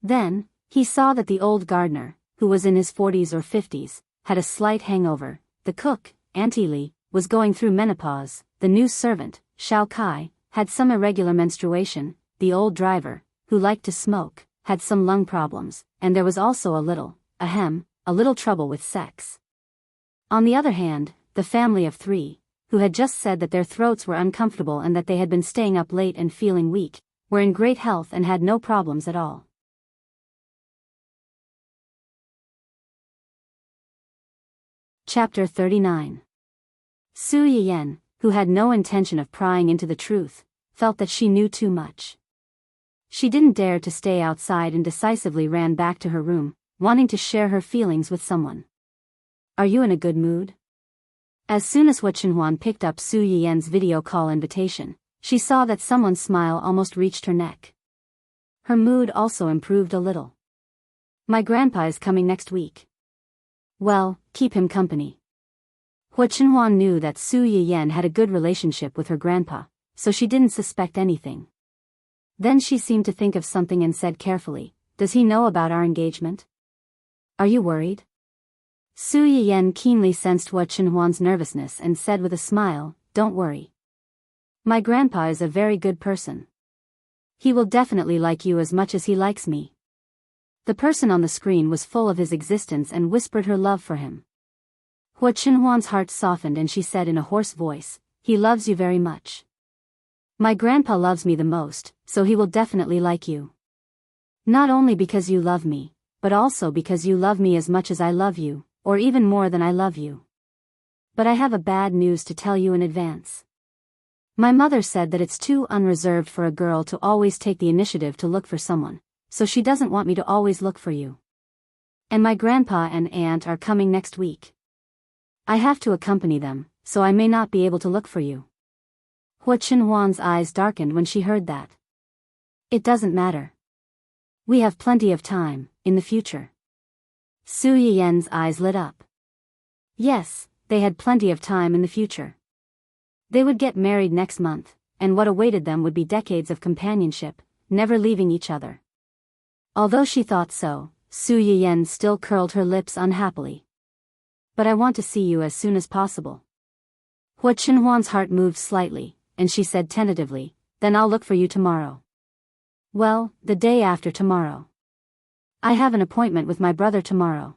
Then, he saw that the old gardener, who was in his 40s or 50s, had a slight hangover. The cook, Auntie Li, was going through menopause. The new servant, Xiao Kai, had some irregular menstruation. The old driver, who liked to smoke, had some lung problems, and there was also a little trouble with sex. On the other hand, the family of 3, who had just said that their throats were uncomfortable and that they had been staying up late and feeling weak, were in great health and had no problems at all. Chapter 39. Su Yiyen, who had no intention of prying into the truth, felt that she knew too much. She didn't dare to stay outside and decisively ran back to her room, wanting to share her feelings with someone. "Are you in a good mood?" As soon as Hua Chenhuan picked up Su Yiyen's video call invitation, she saw that someone's smile almost reached her neck. Her mood also improved a little. "My grandpa is coming next week." "Well, keep him company." Hua Chenhuan knew that Su Yiyen had a good relationship with her grandpa, so she didn't suspect anything. Then she seemed to think of something and said carefully, "Does he know about our engagement?" "Are you worried?" Su Yiyen keenly sensed Hua Chenhuan's nervousness and said with a smile, "Don't worry. My grandpa is a very good person. He will definitely like you as much as he likes me." The person on the screen was full of his existence and whispered her love for him. Hua Chenhuan's heart softened and she said in a hoarse voice, "He loves you very much. My grandpa loves me the most, so he will definitely like you. Not only because you love me, but also because you love me as much as I love you, or even more than I love you. But I have a bad news to tell you in advance. My mother said that it's too unreserved for a girl to always take the initiative to look for someone, so she doesn't want me to always look for you. And my grandpa and aunt are coming next week. I have to accompany them, so I may not be able to look for you." Hua Chenhuan's eyes darkened when she heard that. "It doesn't matter. We have plenty of time, in the future." Su Yiyen's eyes lit up. Yes, they had plenty of time in the future. They would get married next month, and what awaited them would be decades of companionship, never leaving each other. Although she thought so, Su Yiyen still curled her lips unhappily. "But I want to see you as soon as possible." Hua Chenhuan's heart moved slightly, and she said tentatively, "Then I'll look for you tomorrow." "Well, the day after tomorrow. I have an appointment with my brother tomorrow.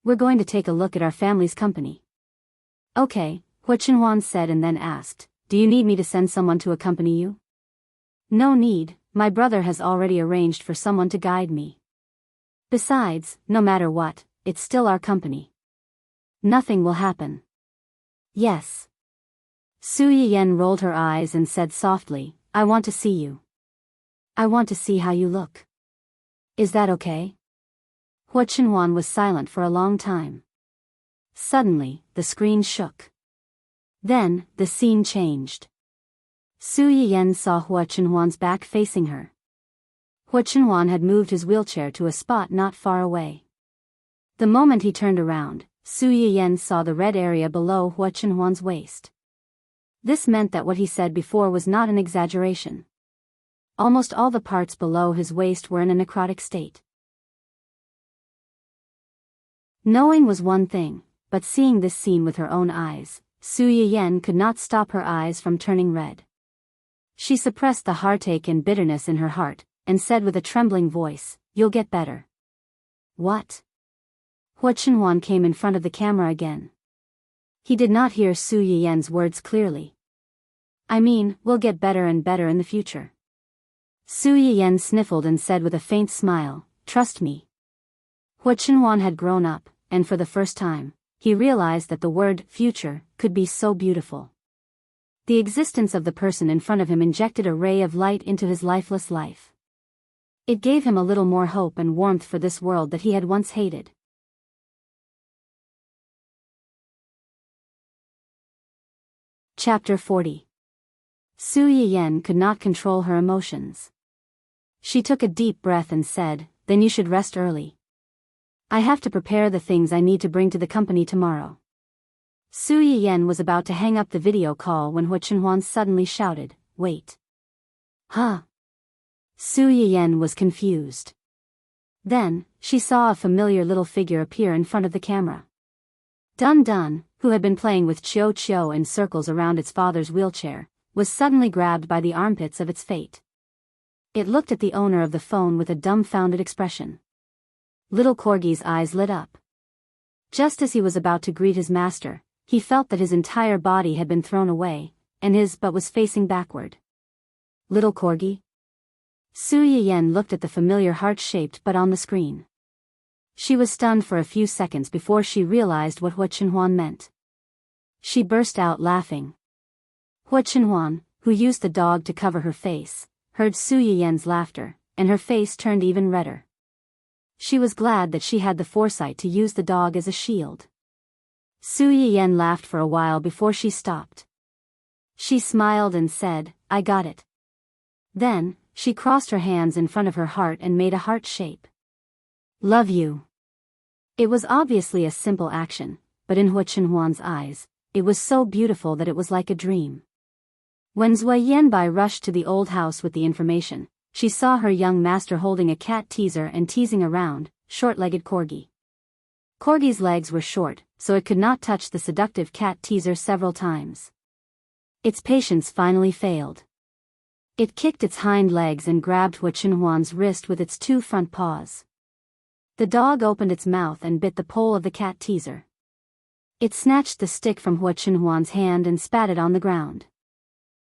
We're going to take a look at our family's company." "Okay," Hua Chenhuan said and then asked, "Do you need me to send someone to accompany you?" "No need, my brother has already arranged for someone to guide me. Besides, no matter what, it's still our company. Nothing will happen." "Yes." Su Yiyen rolled her eyes and said softly, "I want to see you. I want to see how you look. Is that okay?" Hua Chenhuan was silent for a long time. Suddenly, the screen shook. Then, the scene changed. Su Yiyen saw Hua Chenhuan's back facing her. Hua Chenhuan had moved his wheelchair to a spot not far away. The moment he turned around, Su Yiyen saw the red area below Hua Chenhuan's waist. This meant that what he said before was not an exaggeration. Almost all the parts below his waist were in a necrotic state. Knowing was one thing, but seeing this scene with her own eyes, Su Yiyen could not stop her eyes from turning red. She suppressed the heartache and bitterness in her heart, and said with a trembling voice, "You'll get better." "What?" Hua Chenhuan came in front of the camera again. He did not hear Su Yiyen's words clearly. "I mean, we'll get better and better in the future." Su Yiyen sniffled and said with a faint smile, "Trust me." Hua Chenhuan had grown up, and for the first time, he realized that the word future could be so beautiful. The existence of the person in front of him injected a ray of light into his lifeless life. It gave him a little more hope and warmth for this world that he had once hated. Chapter 40. Su Yiyen could not control her emotions. She took a deep breath and said, "Then you should rest early. I have to prepare the things I need to bring to the company tomorrow." Su Yiyen was about to hang up the video call when Hu Chenhuan suddenly shouted, "Wait." Huh? Su Yiyen was confused. Then, she saw a familiar little figure appear in front of the camera. Dun Dun, who had been playing with Chiu Chiu in circles around its father's wheelchair, was suddenly grabbed by the armpits of its fate. It looked at the owner of the phone with a dumbfounded expression. Little Corgi's eyes lit up. Just as he was about to greet his master, he felt that his entire body had been thrown away, and his butt was facing backward. Little Corgi? Su Yiyen looked at the familiar heart-shaped butt on the screen. She was stunned for a few seconds before she realized what Hu Chenhuan meant. She burst out laughing. Hu Chenhuan, who used the dog to cover her face, heard Su Yiyen's laughter, and her face turned even redder. She was glad that she had the foresight to use the dog as a shield. Su Yiyen laughed for a while before she stopped. She smiled and said, "I got it." Then, she crossed her hands in front of her heart and made a heart shape. "Love you." It was obviously a simple action, but in Hu Chenhuan's eyes, it was so beautiful that it was like a dream. When Zui Yanbai rushed to the old house with the information, she saw her young master holding a cat teaser and teasing a round, short-legged corgi. Corgi's legs were short, so it could not touch the seductive cat teaser several times. Its patience finally failed. It kicked its hind legs and grabbed Hu Chenhuan's wrist with its two front paws. The dog opened its mouth and bit the pole of the cat teaser. It snatched the stick from Hu Chenhuan's hand and spat it on the ground.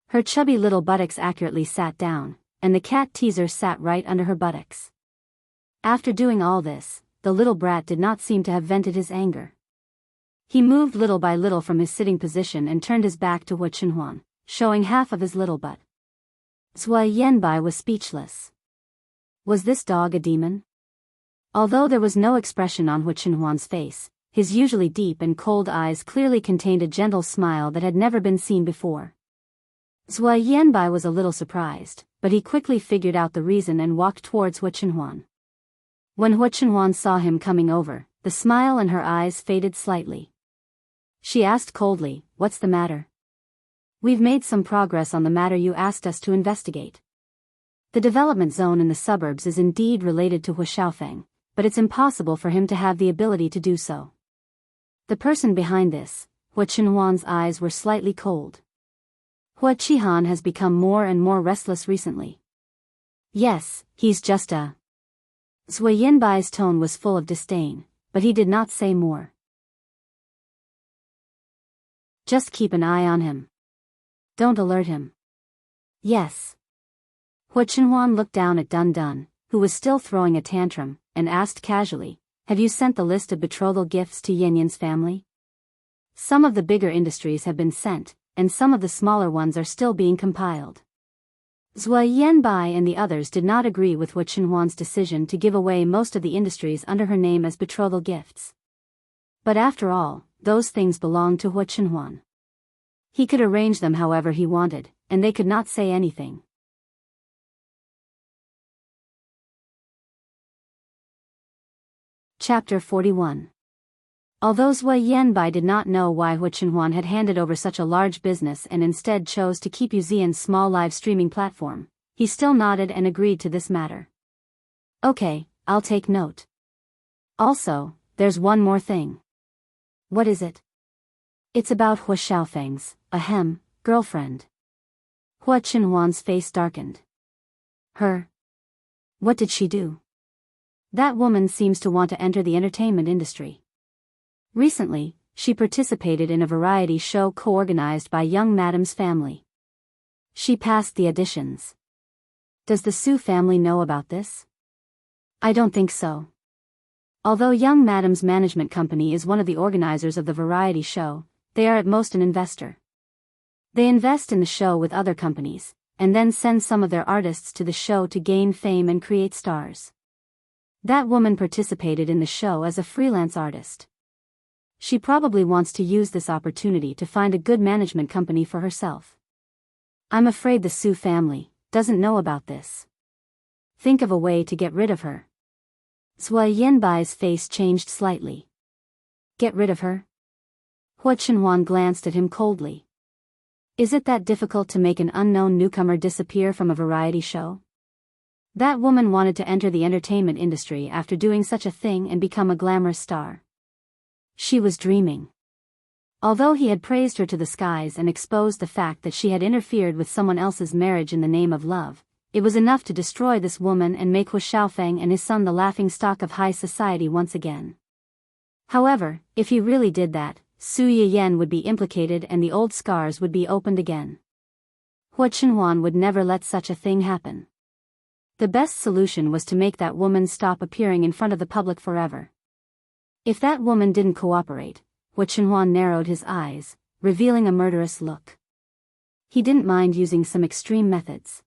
Her chubby little buttocks accurately sat down, and the cat teaser sat right under her buttocks. After doing all this, the little brat did not seem to have vented his anger. He moved little by little from his sitting position and turned his back to Hu Chenhuan, showing half of his little butt. Zui Yanbai was speechless. Was this dog a demon? Although there was no expression on Hu Chenhuan's face, his usually deep and cold eyes clearly contained a gentle smile that had never been seen before. Zui Yanbai was a little surprised, but he quickly figured out the reason and walked towards Hu Chenhuan. When Hu Chenhuan saw him coming over, the smile in her eyes faded slightly. She asked coldly, "What's the matter?" "We've made some progress on the matter you asked us to investigate. The development zone in the suburbs is indeed related to Hu Xiaofeng, but it's impossible for him to have the ability to do so. The person behind this," Hu Chenhuan's eyes were slightly cold. "Hu Qihan has become more and more restless recently." "Yes, he's just a..." Zui Yanbai's tone was full of disdain, but he did not say more. "Just keep an eye on him. Don't alert him." "Yes." Hu Chenhuan looked down at Dun Dun, who was still throwing a tantrum, and asked casually, "Have you sent the list of betrothal gifts to Yanyan's family?" "Some of the bigger industries have been sent, and some of the smaller ones are still being compiled." Zui Yanbai and the others did not agree with Hu Chenhuan's decision to give away most of the industries under her name as betrothal gifts. But after all, those things belonged to Hu Chenhuan. He could arrange them however he wanted, and they could not say anything. Chapter 41. Although Zui Yanbai did not know why Hu Chenhuan had handed over such a large business and instead chose to keep Yuzian's small live streaming platform, he still nodded and agreed to this matter. "Okay, I'll take note. Also, there's one more thing." "What is it?" "It's about Hu Xiaofeng's, girlfriend." Hu Chenhuan's face darkened. "Her? What did she do?" "That woman seems to want to enter the entertainment industry. Recently, she participated in a variety show co-organized by young madam's family. She passed the auditions." "Does the Su family know about this?" "I don't think so. Although young madam's management company is one of the organizers of the variety show, they are at most an investor. They invest in the show with other companies, and then send some of their artists to the show to gain fame and create stars. That woman participated in the show as a freelance artist. She probably wants to use this opportunity to find a good management company for herself. I'm afraid the Su family doesn't know about this. Think of a way to get rid of her." Zui Yanbai's face changed slightly. "Get rid of her?" Hua Chenhuan glanced at him coldly. Is it that difficult to make an unknown newcomer disappear from a variety show? That woman wanted to enter the entertainment industry after doing such a thing and become a glamorous star. She was dreaming. Although he had praised her to the skies and exposed the fact that she had interfered with someone else's marriage in the name of love, it was enough to destroy this woman and make Hu Xiaofeng and his son the laughingstock of high society once again. However, if he really did that, Su Yiyan would be implicated and the old scars would be opened again. Hua Chenhuan would never let such a thing happen. The best solution was to make that woman stop appearing in front of the public forever. If that woman didn't cooperate, Hua Chenhuan narrowed his eyes, revealing a murderous look. He didn't mind using some extreme methods.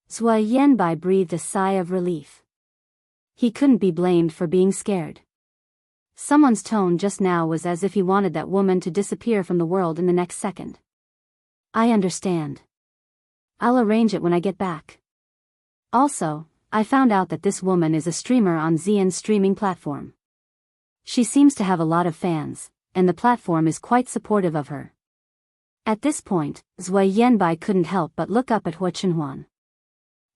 Zhou Yanbai breathed a sigh of relief. He couldn't be blamed for being scared. Someone's tone just now was as if he wanted that woman to disappear from the world in the next second. I understand. I'll arrange it when I get back. Also, I found out that this woman is a streamer on Xian's streaming platform. She seems to have a lot of fans, and the platform is quite supportive of her. At this point, Zhou Yanbai couldn't help but look up at Hua Chenhuan.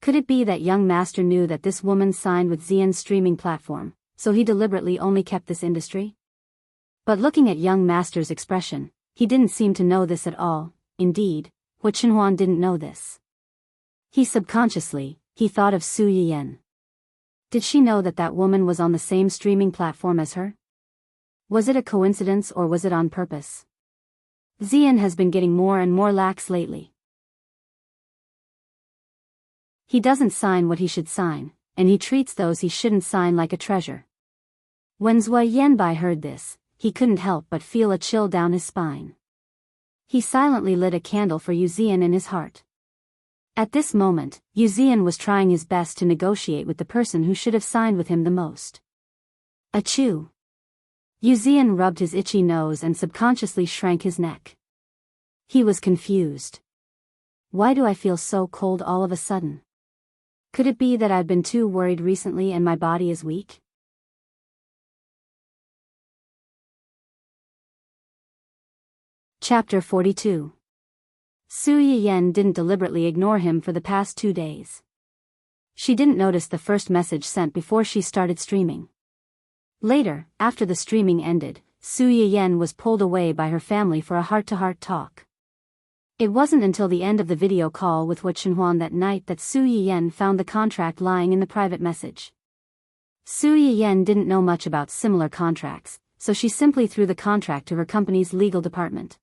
Could it be that young master knew that this woman signed with Xian's streaming platform, so he deliberately only kept this industry? But looking at young master's expression, he didn't seem to know this at all. Indeed, Hua Chenhuan didn't know this. He thought of Su Yiyan. Did she know that that woman was on the same streaming platform as her? Was it a coincidence or was it on purpose? Xian has been getting more and more lax lately. He doesn't sign what he should sign, and he treats those he shouldn't sign like a treasure. When Zhou Yanbai heard this, he couldn't help but feel a chill down his spine. He silently lit a candle for Yu Xian in his heart. At this moment, Yu Xian was trying his best to negotiate with the person who should have signed with him the most. Achoo! Yu Xian rubbed his itchy nose and subconsciously shrank his neck. He was confused. Why do I feel so cold all of a sudden? Could it be that I've been too worried recently and my body is weak? Chapter 42. Su Yiyan didn't deliberately ignore him for the past 2 days. She didn't notice the first message sent before she started streaming. Later, after the streaming ended, Su Yiyan was pulled away by her family for a heart-to-heart talk. It wasn't until the end of the video call with Hua Chenhuan that night that Su Yiyan found the contract lying in the private message. Su Yiyan didn't know much about similar contracts, so she simply threw the contract to her company's legal department.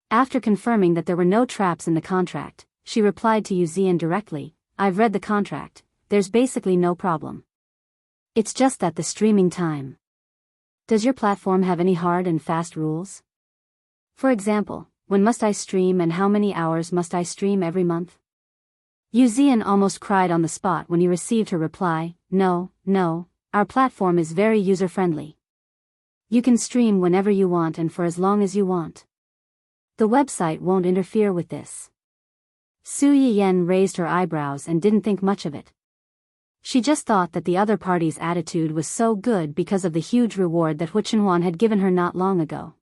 After confirming that there were no traps in the contract, she replied to Yu Xian directly, I've read the contract, there's basically no problem. It's just that the streaming time. Does your platform have any hard and fast rules? For example, when must I stream and how many hours must I stream every month? Yu Xian almost cried on the spot when he received her reply, No, our platform is very user-friendly. You can stream whenever you want and for as long as you want. The website won't interfere with this. Su Yiyan raised her eyebrows and didn't think much of it. She just thought that the other party's attitude was so good because of the huge reward that Hua Chenhuan had given her not long ago.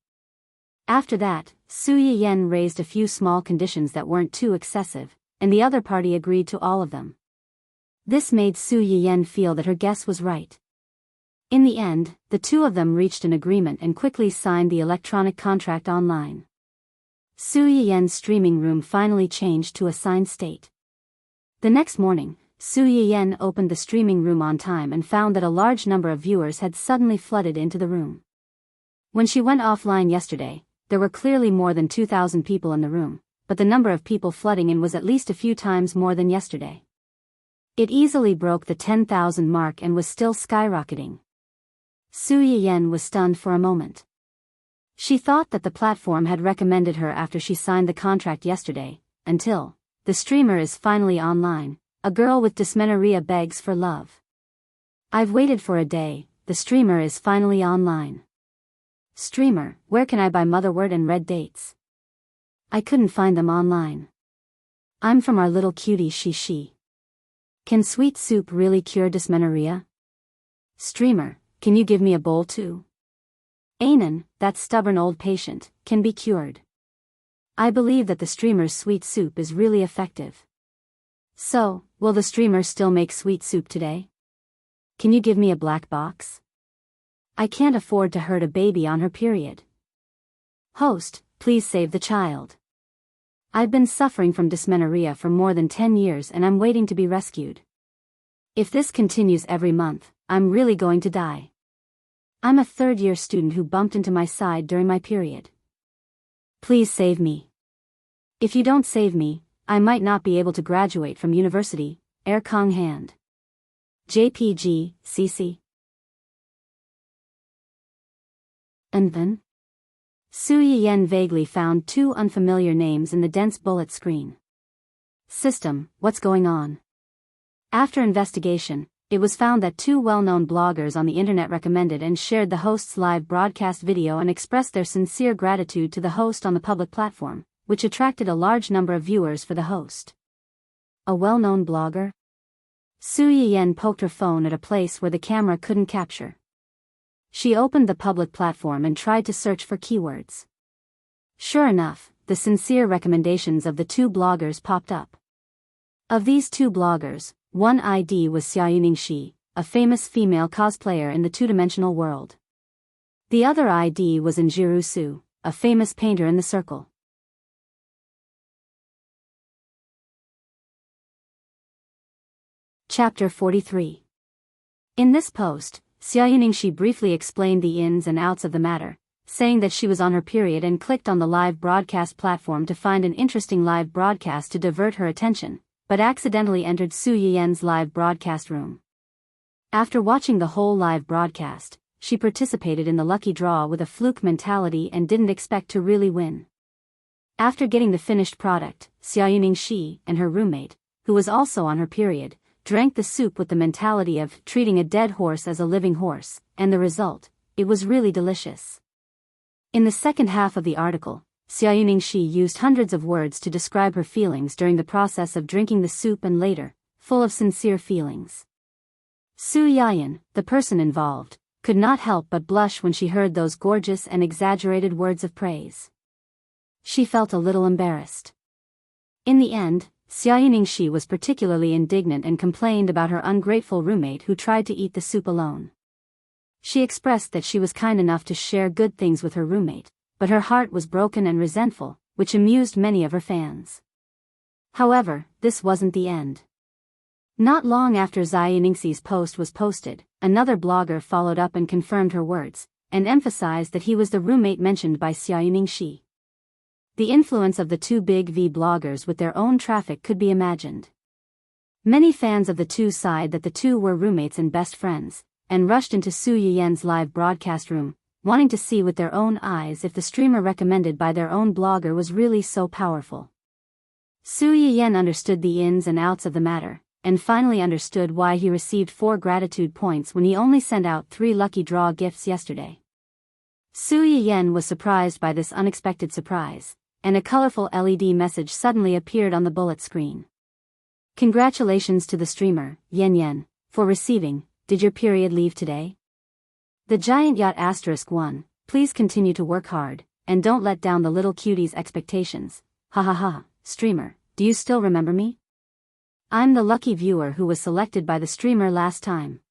After that, Su Yiyan raised a few small conditions that weren't too excessive, and the other party agreed to all of them. This made Su Yiyan feel that her guess was right. In the end, the two of them reached an agreement and quickly signed the electronic contract online. Su Yiyan's streaming room finally changed to a signed state. The next morning, Su Yiyan opened the streaming room on time and found that a large number of viewers had suddenly flooded into the room. When she went offline yesterday, there were clearly more than 2,000 people in the room, but the number of people flooding in was at least a few times more than yesterday. It easily broke the 10,000 mark and was still skyrocketing. Su Yiyan was stunned for a moment. She thought that the platform had recommended her after she signed the contract yesterday, until, the streamer is finally online, a girl with dysmenorrhea begs for love. I've waited for a day, the streamer is finally online. Streamer, where can I buy motherwort and red dates? I couldn't find them online. I'm from our little cutie she. Can sweet soup really cure dysmenorrhea? Streamer, can you give me a bowl too? Anan, that stubborn old patient, can be cured. I believe that the streamer's sweet soup is really effective. So, will the streamer still make sweet soup today? Can you give me a black box? I can't afford to hurt a baby on her period. Host, please save the child. I've been suffering from dysmenorrhea for more than 10 years and I'm waiting to be rescued. If this continues every month, I'm really going to die. I'm a third-year student who bumped into my side during my period. Please save me. If you don't save me, I might not be able to graduate from university. Air Kong Hand. JPG, CC. And then? Su Yiyen vaguely found two unfamiliar names in the dense bullet screen. System, what's going on? After investigation, it was found that two well-known bloggers on the internet recommended and shared the host's live broadcast video and expressed their sincere gratitude to the host on the public platform, which attracted a large number of viewers for the host. A well-known blogger? Su Yiyen poked her phone at a place where the camera couldn't capture. She opened the public platform and tried to search for keywords. Sure enough, the sincere recommendations of the two bloggers popped up. Of these two bloggers, one ID was Xiaoyuning Shi, a famous female cosplayer in the two-dimensional world. The other ID was Enjiru Su, a famous painter in the circle. Chapter 43. In this post, Xiaoyuning Shi briefly explained the ins and outs of the matter, saying that she was on her period and clicked on the live broadcast platform to find an interesting live broadcast to divert her attention, but accidentally entered Su Yiyen's live broadcast room. After watching the whole live broadcast, she participated in the lucky draw with a fluke mentality and didn't expect to really win. After getting the finished product, Xiaoyuning Shi and her roommate, who was also on her period, drank the soup with the mentality of treating a dead horse as a living horse, and the result, it was really delicious. In the second half of the article, Xiaoyuning Shi used hundreds of words to describe her feelings during the process of drinking the soup and later, full of sincere feelings. Su Yiyen, the person involved, could not help but blush when she heard those gorgeous and exaggerated words of praise. She felt a little embarrassed. In the end, Xiaoyuning Shi was particularly indignant and complained about her ungrateful roommate who tried to eat the soup alone. She expressed that she was kind enough to share good things with her roommate, but her heart was broken and resentful, which amused many of her fans. However, this wasn't the end. Not long after Xiaoyuning Shi's post was posted, another blogger followed up and confirmed her words, and emphasized that he was the roommate mentioned by Xiaoyuning Shi. The influence of the two big V bloggers with their own traffic could be imagined. Many fans of the two sighed that the two were roommates and best friends, and rushed into Su Yiyen's live broadcast room, wanting to see with their own eyes if the streamer recommended by their own blogger was really so powerful. Su Yiyen understood the ins and outs of the matter, and finally understood why he received 4 gratitude points when he only sent out 3 lucky draw gifts yesterday. Su Yiyen was surprised by this unexpected surprise, and a colorful LED message suddenly appeared on the bullet screen. Congratulations to the streamer, Yen, for receiving, did your period leave today? The giant yacht *1, please continue to work hard, and don't let down the little cutie's expectations. Ha ha ha, streamer, do you still remember me? I'm the lucky viewer who was selected by the streamer last time.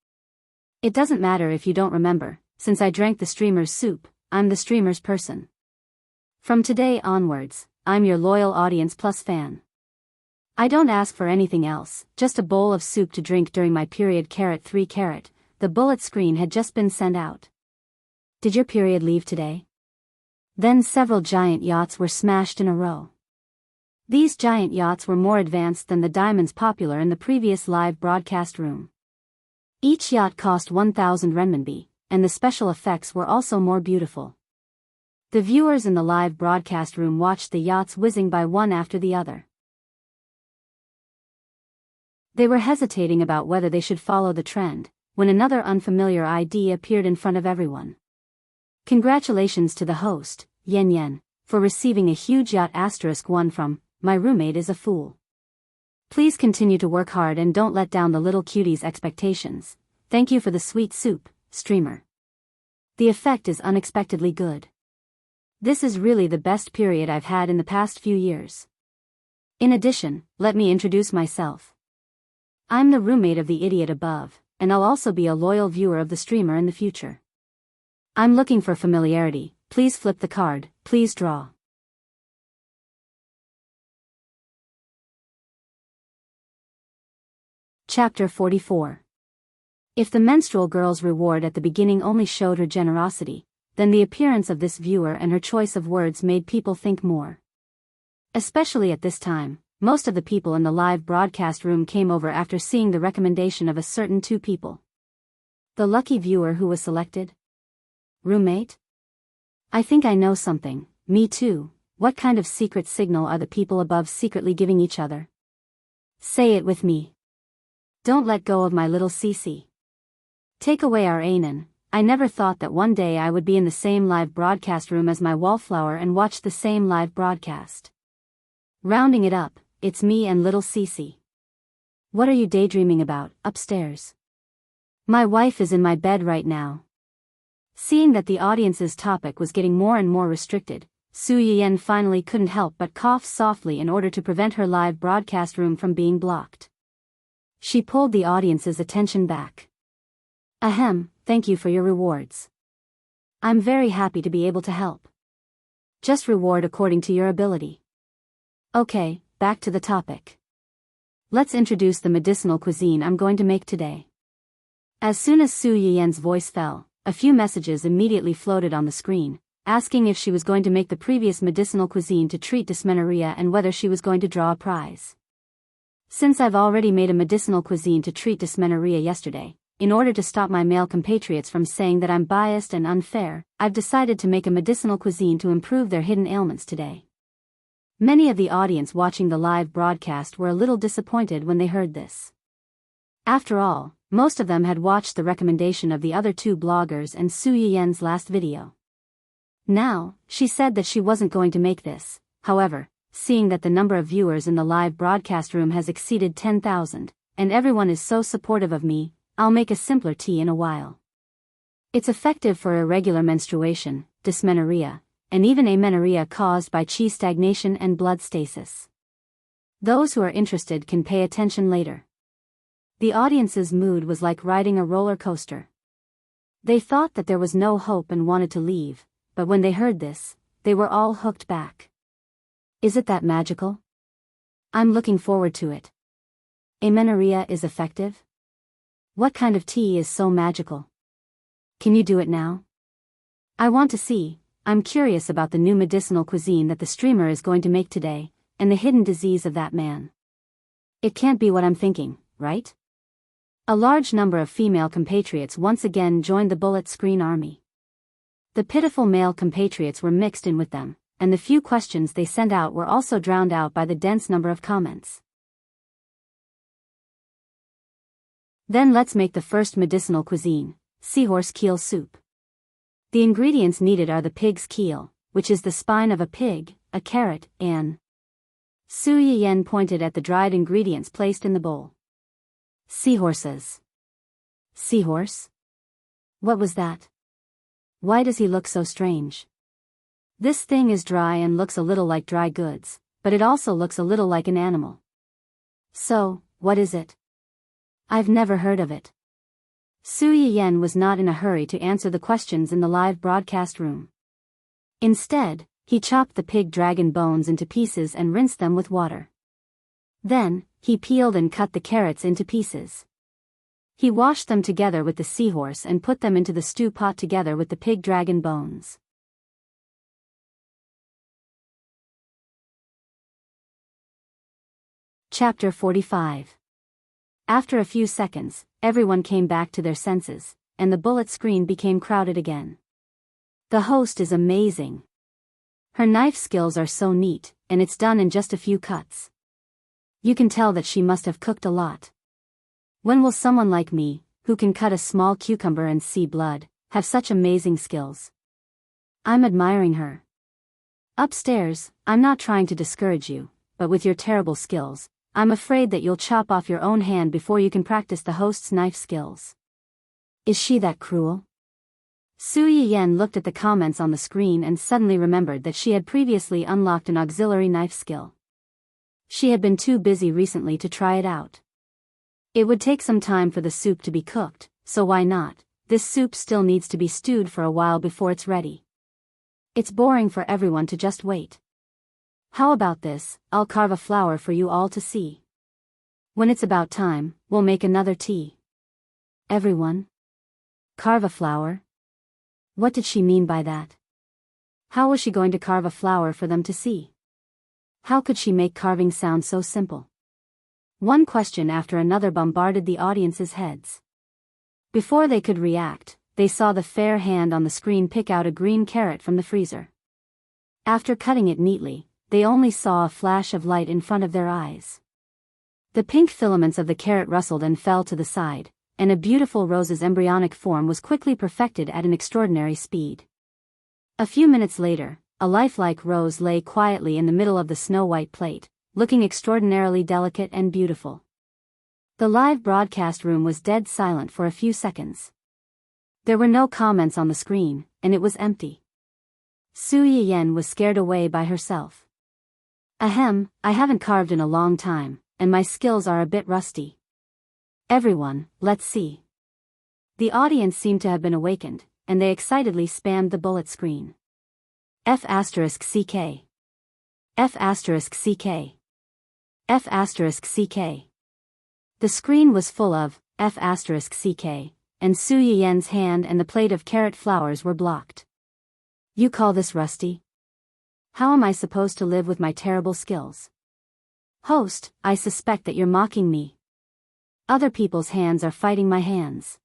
It doesn't matter if you don't remember, since I drank the streamer's soup, I'm the streamer's person. From today onwards, I'm your loyal Audience Plus fan. I don't ask for anything else, just a bowl of soup to drink during my period. 3. The bullet screen had just been sent out. Did your period leave today? Then several giant yachts were smashed in a row. These giant yachts were more advanced than the diamonds popular in the previous live broadcast room. Each yacht cost 1,000 renminbi, and the special effects were also more beautiful. The viewers in the live broadcast room watched the yachts whizzing by one after the other. They were hesitating about whether they should follow the trend, when another unfamiliar ID appeared in front of everyone. Congratulations to the host, Yen, for receiving a huge yacht *1 from, my roommate is a fool. Please continue to work hard and don't let down the little cutie's expectations. Thank you for the sweet soup, streamer. The effect is unexpectedly good. This is really the best period I've had in the past few years. In addition, let me introduce myself. I'm the roommate of the idiot above, and I'll also be a loyal viewer of the streamer in the future. I'm looking for familiarity. Please flip the card, please draw. Chapter 44. If the menstrual girl's reward at the beginning only showed her generosity, then the appearance of this viewer and her choice of words made people think more. Especially at this time, most of the people in the live broadcast room came over after seeing the recommendation of a certain two people. The lucky viewer who was selected? Roommate? I think I know something. Me too. What kind of secret signal are the people above secretly giving each other? Say it with me. Don't let go of my little Cece. Take away our Anan. I never thought that one day I would be in the same live broadcast room as my wallflower and watch the same live broadcast. Rounding it up, it's me and little Cece. What are you daydreaming about, upstairs? My wife is in my bed right now. Seeing that the audience's topic was getting more and more restricted, Su Yiyan finally couldn't help but cough softly in order to prevent her live broadcast room from being blocked. She pulled the audience's attention back. Ahem, thank you for your rewards. I'm very happy to be able to help. Just reward according to your ability. Okay, back to the topic. Let's introduce the medicinal cuisine I'm going to make today. As soon as Su Yiyan's voice fell, a few messages immediately floated on the screen, asking if she was going to make the previous medicinal cuisine to treat dysmenorrhea and whether she was going to draw a prize. Since I've already made a medicinal cuisine to treat dysmenorrhea yesterday, in order to stop my male compatriots from saying that I'm biased and unfair, I've decided to make a medicinal cuisine to improve their hidden ailments today. Many of the audience watching the live broadcast were a little disappointed when they heard this. After all, most of them had watched the recommendation of the other two bloggers and Su Yiyan's last video. Now, she said that she wasn't going to make this. However, seeing that the number of viewers in the live broadcast room has exceeded 10,000, and everyone is so supportive of me, I'll make a simpler tea in a while. It's effective for irregular menstruation, dysmenorrhea, and even amenorrhea caused by qi stagnation and blood stasis. Those who are interested can pay attention later. The audience's mood was like riding a roller coaster. They thought that there was no hope and wanted to leave, but when they heard this, they were all hooked back. Is it that magical? I'm looking forward to it. Amenorrhea is effective? What kind of tea is so magical? Can you do it now? I want to see. I'm curious about the new medicinal cuisine that the streamer is going to make today, and the hidden disease of that man. It can't be what I'm thinking, right? A large number of female compatriots once again joined the bullet screen army. The pitiful male compatriots were mixed in with them, and the few questions they sent out were also drowned out by the dense number of comments. Then let's make the first medicinal cuisine, seahorse keel soup. The ingredients needed are the pig's keel, which is the spine of a pig, a carrot, and... Su Yiyan pointed at the dried ingredients placed in the bowl. Seahorses. Seahorse? What was that? Why does he look so strange? This thing is dry and looks a little like dry goods, but it also looks a little like an animal. So, what is it? I've never heard of it. Su Yiyan was not in a hurry to answer the questions in the live broadcast room. Instead, he chopped the pig dragon bones into pieces and rinsed them with water. Then, he peeled and cut the carrots into pieces. He washed them together with the seahorse and put them into the stew pot together with the pig dragon bones. Chapter 45. After a few seconds, everyone came back to their senses, and the bullet screen became crowded again. The host is amazing. Her knife skills are so neat, and it's done in just a few cuts. You can tell that she must have cooked a lot. When will someone like me, who can cut a small cucumber and see blood, have such amazing skills? I'm admiring her. Upstairs, I'm not trying to discourage you, but with your terrible skills, I'm afraid that you'll chop off your own hand before you can practice the host's knife skills. Is she that cruel? Su Yiyen looked at the comments on the screen and suddenly remembered that she had previously unlocked an auxiliary knife skill. She had been too busy recently to try it out. It would take some time for the soup to be cooked, so why not? This soup still needs to be stewed for a while before it's ready. It's boring for everyone to just wait. How about this? I'll carve a flower for you all to see. When it's about time, we'll make another tea. Everyone? Carve a flower? What did she mean by that? How was she going to carve a flower for them to see? How could she make carving sound so simple? One question after another bombarded the audience's heads. Before they could react, they saw the fair hand on the screen pick out a green carrot from the freezer. After cutting it neatly, they only saw a flash of light in front of their eyes. The pink filaments of the carrot rustled and fell to the side, and a beautiful rose's embryonic form was quickly perfected at an extraordinary speed. A few minutes later, a lifelike rose lay quietly in the middle of the snow-white plate, looking extraordinarily delicate and beautiful. The live broadcast room was dead silent for a few seconds. There were no comments on the screen, and it was empty. Su Yiyen was scared away by herself. Ahem, I haven't carved in a long time, and my skills are a bit rusty. Everyone, let's see. The audience seemed to have been awakened, and they excitedly spammed the bullet screen. F***CK. F***CK. F***CK. The screen was full of F***CK, and Su Yiyen's hand and the plate of carrot flowers were blocked. You call this rusty? How am I supposed to live with my terrible skills? Host, I suspect that you're mocking me. Other people's hands are fighting my hands.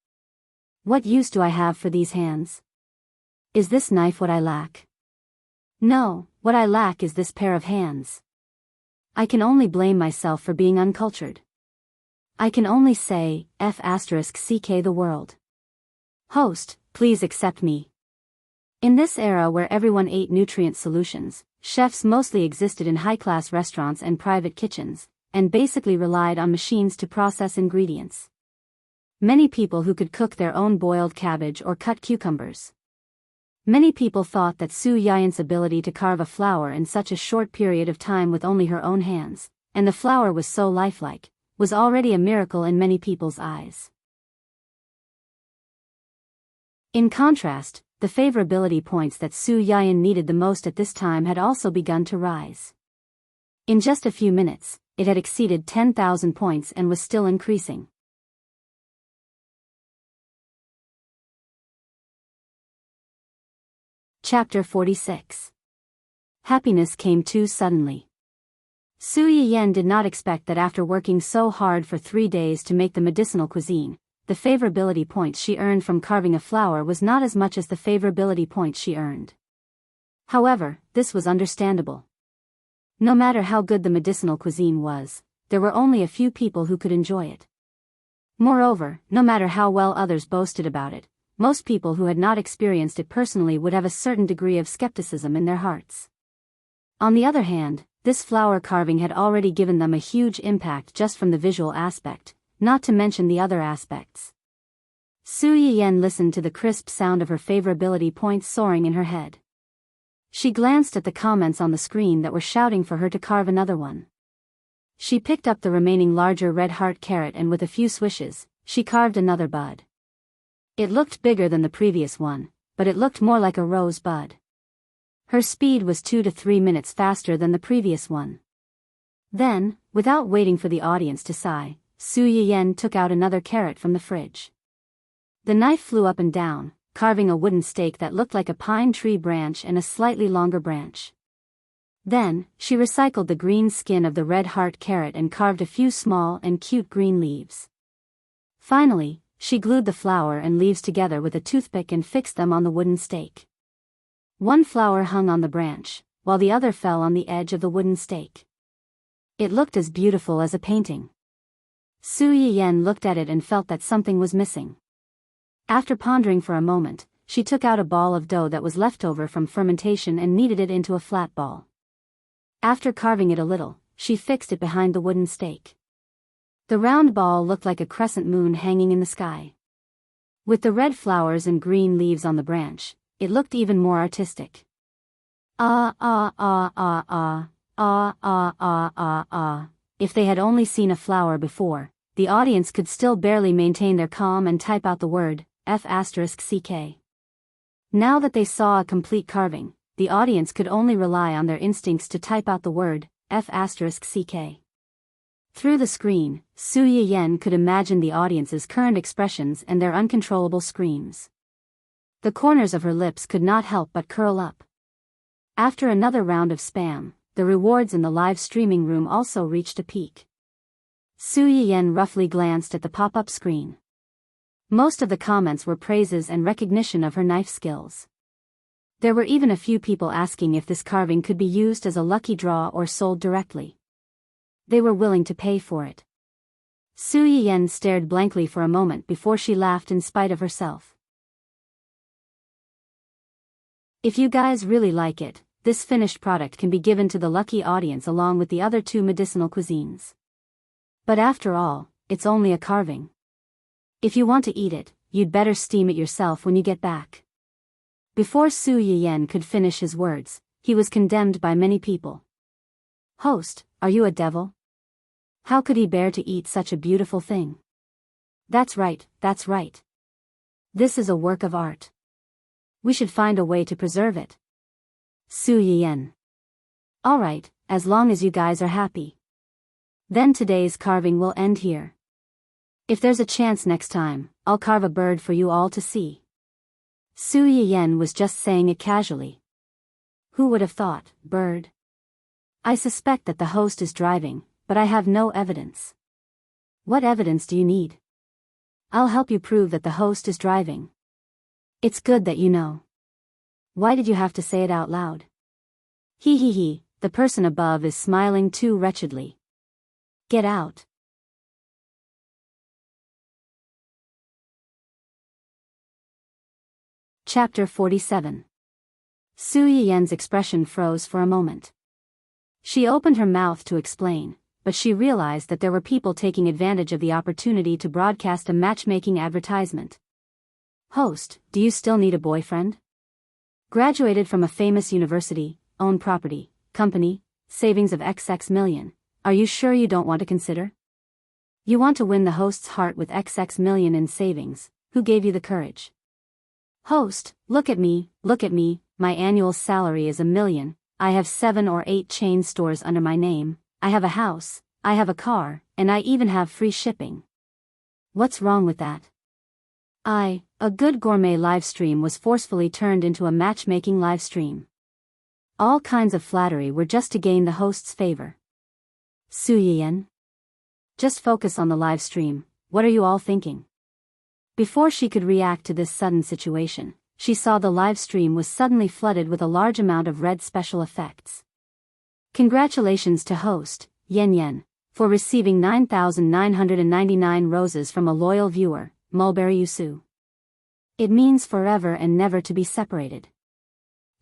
What use do I have for these hands? Is this knife what I lack? No, what I lack is this pair of hands. I can only blame myself for being uncultured. I can only say, F***CK the world. Host, please accept me. In this era where everyone ate nutrient solutions, chefs mostly existed in high-class restaurants and private kitchens, and basically relied on machines to process ingredients. Many people who could cook their own boiled cabbage or cut cucumbers. Many people thought that Su Yiyen's ability to carve a flower in such a short period of time with only her own hands, and the flower was so lifelike, was already a miracle in many people's eyes. In contrast, the favorability points that Su Yiyen needed the most at this time had also begun to rise. In just a few minutes, it had exceeded 10,000 points and was still increasing. Chapter 46. Happiness came too suddenly. Su Yiyen did not expect that after working so hard for 3 days to make the medicinal cuisine, the favorability points she earned from carving a flower was not as much as the favorability points she earned. However, this was understandable. No matter how good the medicinal cuisine was, there were only a few people who could enjoy it. Moreover, no matter how well others boasted about it, most people who had not experienced it personally would have a certain degree of skepticism in their hearts. On the other hand, this flower carving had already given them a huge impact just from the visual aspect, not to mention the other aspects. Su Yiyen listened to the crisp sound of her favorability points soaring in her head. She glanced at the comments on the screen that were shouting for her to carve another one. She picked up the remaining larger red heart carrot and with a few swishes, she carved another bud. It looked bigger than the previous one, but it looked more like a rose bud. Her speed was 2 to 3 minutes faster than the previous one. Then, without waiting for the audience to sigh, Su Yiyen took out another carrot from the fridge. The knife flew up and down, carving a wooden stake that looked like a pine tree branch and a slightly longer branch. Then, she recycled the green skin of the red heart carrot and carved a few small and cute green leaves. Finally, she glued the flower and leaves together with a toothpick and fixed them on the wooden stake. One flower hung on the branch, while the other fell on the edge of the wooden stake. It looked as beautiful as a painting. Su Yiyen looked at it and felt that something was missing. After pondering for a moment, she took out a ball of dough that was left over from fermentation and kneaded it into a flat ball. After carving it a little, she fixed it behind the wooden stake. The round ball looked like a crescent moon hanging in the sky. With the red flowers and green leaves on the branch, it looked even more artistic. Ah ah ah ah ah, ah ah ah ah ah. If they had only seen a flower before, the audience could still barely maintain their calm and type out the word, F***ck. Now that they saw a complete carving, the audience could only rely on their instincts to type out the word, F***ck. Through the screen, Su Yiyen could imagine the audience's current expressions and their uncontrollable screams. The corners of her lips could not help but curl up. After another round of spam, the rewards in the live streaming room also reached a peak. Su Yiyen roughly glanced at the pop-up screen. Most of the comments were praises and recognition of her knife skills. There were even a few people asking if this carving could be used as a lucky draw or sold directly. They were willing to pay for it. Su Yiyen stared blankly for a moment before she laughed in spite of herself. If you guys really like it, this finished product can be given to the lucky audience along with the other 2 medicinal cuisines. But after all, it's only a carving. If you want to eat it, you'd better steam it yourself when you get back. Before Su Yiyen could finish his words, he was condemned by many people. Host, are you a devil? How could he bear to eat such a beautiful thing? That's right, that's right. This is a work of art. We should find a way to preserve it. Su Yiyen. Alright, as long as you guys are happy. Then today's carving will end here. If there's a chance next time, I'll carve a bird for you all to see. Su Yiyen was just saying it casually. Who would have thought, bird? I suspect that the host is driving, but I have no evidence. What evidence do you need? I'll help you prove that the host is driving. It's good that you know. Why did you have to say it out loud? He, the person above is smiling too wretchedly. Get out. Chapter 47. Su Yiyen's expression froze for a moment. She opened her mouth to explain, but she realized that there were people taking advantage of the opportunity to broadcast a matchmaking advertisement. Host, do you still need a boyfriend? Graduated from a famous university, own property, company, savings of XX million. Are you sure you don't want to consider? You want to win the host's heart with XX million in savings. Who gave you the courage? Host, look at me, my annual salary is $1 million, I have 7 or 8 chain stores under my name, I have a house, I have a car, and I even have free shipping. What's wrong with that? A good gourmet livestream was forcefully turned into a matchmaking livestream. All kinds of flattery were just to gain the host's favor. Su Yiyen? Just focus on the livestream, what are you all thinking? Before she could react to this sudden situation, she saw the live stream was suddenly flooded with a large amount of red special effects. Congratulations to host, Yen, for receiving 9,999 roses from a loyal viewer, Mulberry Yusu. It means forever and never to be separated.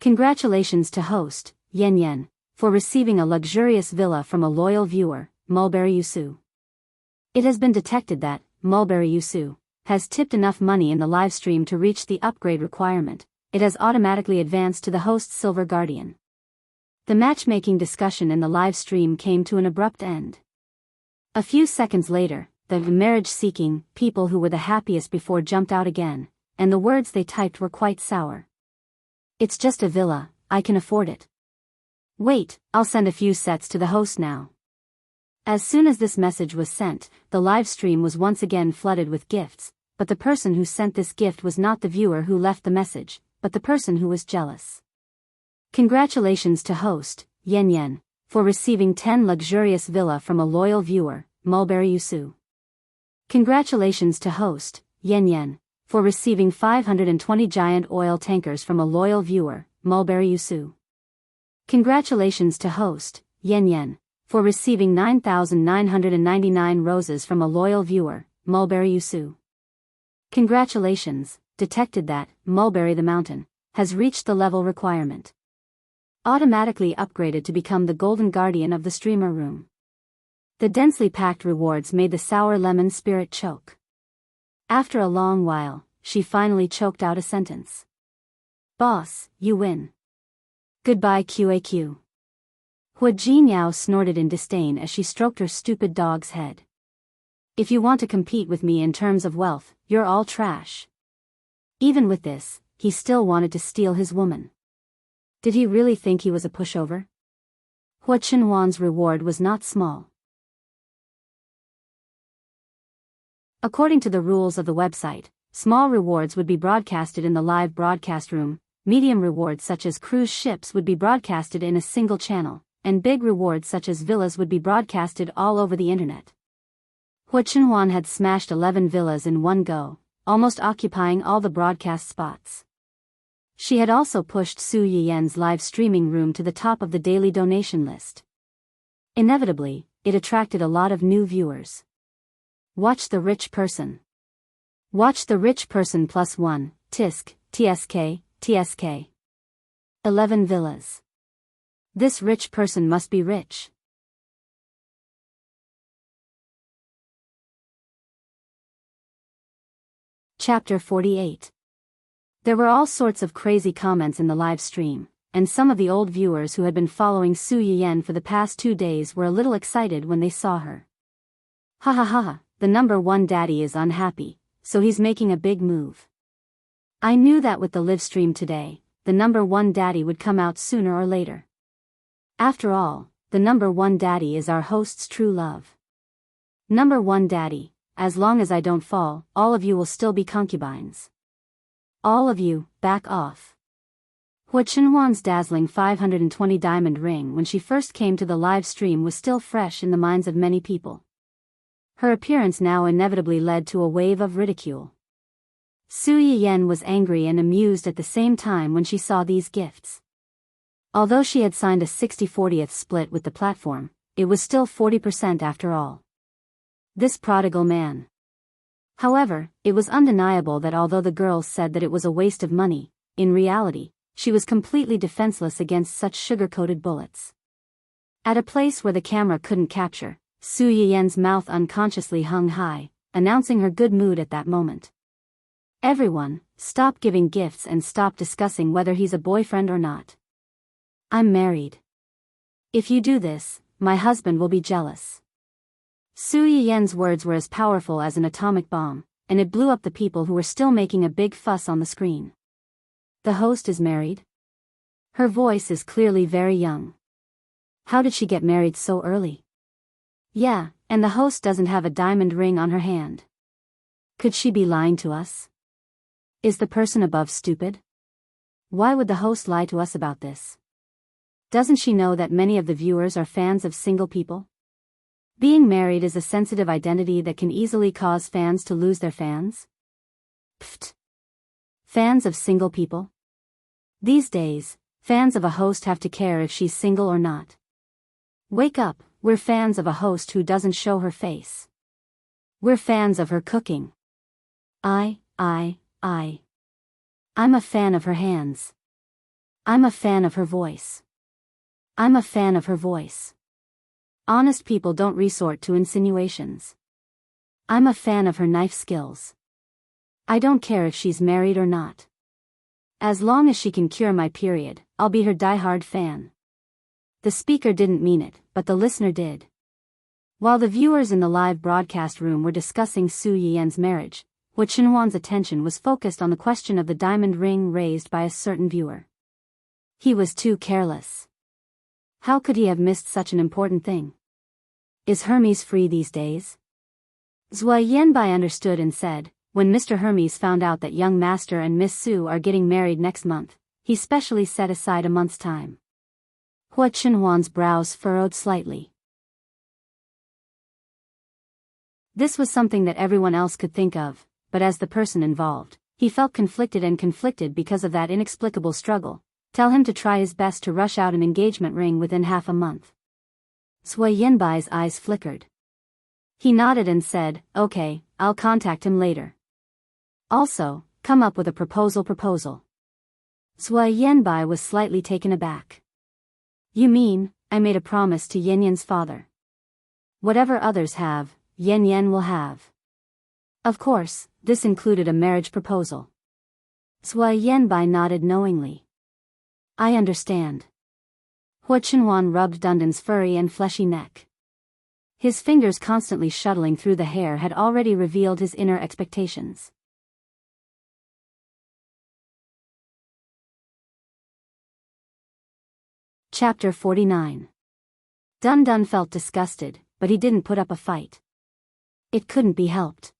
Congratulations to host, Yen, for receiving a luxurious villa from a loyal viewer, Mulberry Yusu. It has been detected that Mulberry Yusu has tipped enough money in the livestream to reach the upgrade requirement. It has automatically advanced to the host's Silver Guardian. The matchmaking discussion in the live stream came to an abrupt end. A few seconds later, the marriage-seeking people who were the happiest before jumped out again, and the words they typed were quite sour. It's just a villa, I can afford it. Wait, I'll send a few sets to the host now. As soon as this message was sent, the live stream was once again flooded with gifts, but the person who sent this gift was not the viewer who left the message, but the person who was jealous. Congratulations to host, Yen, for receiving 10 luxurious villa from a loyal viewer, Mulberry Yusu. Congratulations to host, Yen, for receiving 520 giant oil tankers from a loyal viewer, Mulberry Yusu. Congratulations to host, Yen, for receiving 9,999 roses from a loyal viewer, Mulberry Yusu. Congratulations, detected that Mulberry the Mountain has reached the level requirement. Automatically upgraded to become the golden guardian of the streamer room. The densely packed rewards made the sour lemon spirit choke. After a long while, she finally choked out a sentence. Boss, you win. Goodbye QAQ. Hua Jinyao snorted in disdain as she stroked her stupid dog's head. If you want to compete with me in terms of wealth, you're all trash. Even with this, he still wanted to steal his woman. Did he really think he was a pushover? Hua Chenhuan's reward was not small. According to the rules of the website, small rewards would be broadcasted in the live broadcast room, medium rewards such as cruise ships would be broadcasted in a single channel, and big rewards such as villas would be broadcasted all over the internet. Hua Chenhuan had smashed 11 villas in one go, almost occupying all the broadcast spots. She had also pushed Su Yiyan's live streaming room to the top of the daily donation list. Inevitably, it attracted a lot of new viewers. Watch the rich person. Watch the rich person +1, tisk, tsk, tsk. 11 villas. This rich person must be rich. Chapter 48. There were all sorts of crazy comments in the live stream, and some of the old viewers who had been following Su Yiyan for the past 2 days were a little excited when they saw her. Ha ha ha, the number one daddy is unhappy, so he's making a big move. I knew that with the live stream today, the number one daddy would come out sooner or later. After all, the number one daddy is our host's true love. Number one daddy, as long as I don't fall, all of you will still be concubines. All of you, back off. Hua Chenhuan's dazzling 520 diamond ring when she first came to the live stream was still fresh in the minds of many people. Her appearance now inevitably led to a wave of ridicule. Su Yiyan was angry and amused at the same time when she saw these gifts. Although she had signed a 60-40th split with the platform, it was still 40% after all. This prodigal man. However, it was undeniable that although the girls said that it was a waste of money, in reality, she was completely defenseless against such sugar-coated bullets. At a place where the camera couldn't capture, Su Yiyan's mouth unconsciously hung high, announcing her good mood at that moment. Everyone, stop giving gifts and stop discussing whether he's a boyfriend or not. I'm married. If you do this, my husband will be jealous. Su Yiyan's words were as powerful as an atomic bomb, and it blew up the people who were still making a big fuss on the screen. The host is married? Her voice is clearly very young. How did she get married so early? Yeah, and the host doesn't have a diamond ring on her hand. Could she be lying to us? Is the person above stupid? Why would the host lie to us about this? Doesn't she know that many of the viewers are fans of single people? Being married is a sensitive identity that can easily cause fans to lose their fans. Pfft. Fans of single people? These days, fans of a host have to care if she's single or not. Wake up, we're fans of a host who doesn't show her face. We're fans of her cooking. I'm a fan of her hands. I'm a fan of her voice. I'm a fan of her voice. Honest people don't resort to insinuations. I'm a fan of her knife skills. I don't care if she's married or not. As long as she can cure my period, I'll be her die-hard fan. The speaker didn't mean it, but the listener did. While the viewers in the live broadcast room were discussing Su Yiyan's marriage, Hua Chenhuan's attention was focused on the question of the diamond ring raised by a certain viewer. He was too careless. How could he have missed such an important thing? Is Hermes free these days? Zhua Yanbai understood and said, when Mr. Hermes found out that young Master and Miss Su are getting married next month, he specially set aside a month's time. Hua Chenhuan's brows furrowed slightly. This was something that everyone else could think of, but as the person involved, he felt conflicted because of that inexplicable struggle. Tell him to try his best to rush out an engagement ring within half a month. Zhua Yanbai's eyes flickered. He nodded and said, okay, I'll contact him later. Also, come up with a proposal. Zhua Yanbai was slightly taken aback. You mean, I made a promise to Yan Yan's father. Whatever others have, Yan Yan will have. Of course, this included a marriage proposal. Zhua Yanbai nodded knowingly. I understand. Hua Chenhuan rubbed Dundan's furry and fleshy neck. His fingers constantly shuttling through the hair had already revealed his inner expectations. Chapter 49. Dun Dun felt disgusted, but he didn't put up a fight. It couldn't be helped.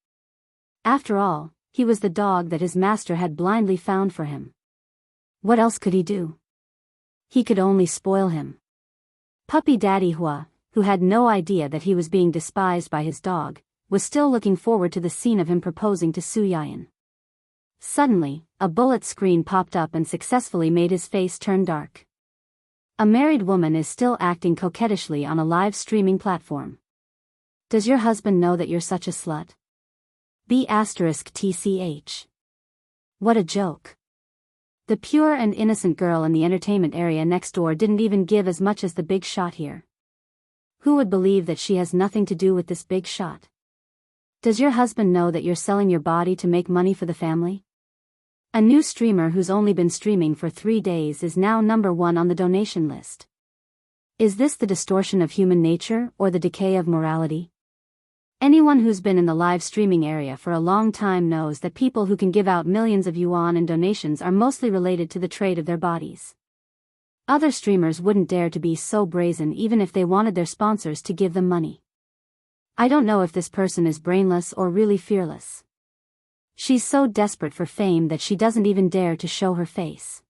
After all, he was the dog that his master had blindly found for him. What else could he do? He could only spoil him. Puppy Daddy Hua, who had no idea that he was being despised by his dog, was still looking forward to the scene of him proposing to Su Yan. Suddenly, a bullet screen popped up and successfully made his face turn dark. A married woman is still acting coquettishly on a live streaming platform. Does your husband know that you're such a slut? B*TCH. What a joke. The pure and innocent girl in the entertainment area next door didn't even give as much as the big shot here. Who would believe that she has nothing to do with this big shot? Does your husband know that you're selling your body to make money for the family? A new streamer who's only been streaming for 3 days is now #1 on the donation list. Is this the distortion of human nature or the decay of morality? Anyone who's been in the live streaming area for a long time knows that people who can give out millions of yuan in donations are mostly related to the trade of their bodies. Other streamers wouldn't dare to be so brazen even if they wanted their sponsors to give them money. I don't know if this person is brainless or really fearless. She's so desperate for fame that she doesn't even dare to show her face.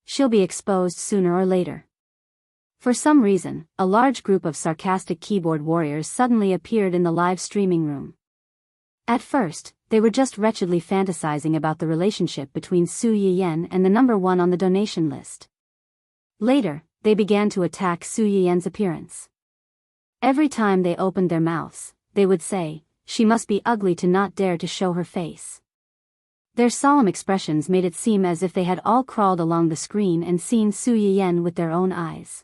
She'll be exposed sooner or later. For some reason, a large group of sarcastic keyboard warriors suddenly appeared in the live streaming room. At first, they were just wretchedly fantasizing about the relationship between Su Yiyan and the #1 on the donation list. Later, they began to attack Su Yiyan's appearance. Every time they opened their mouths, they would say, "She must be ugly to not dare to show her face." Their solemn expressions made it seem as if they had all crawled along the screen and seen Su Yiyan with their own eyes.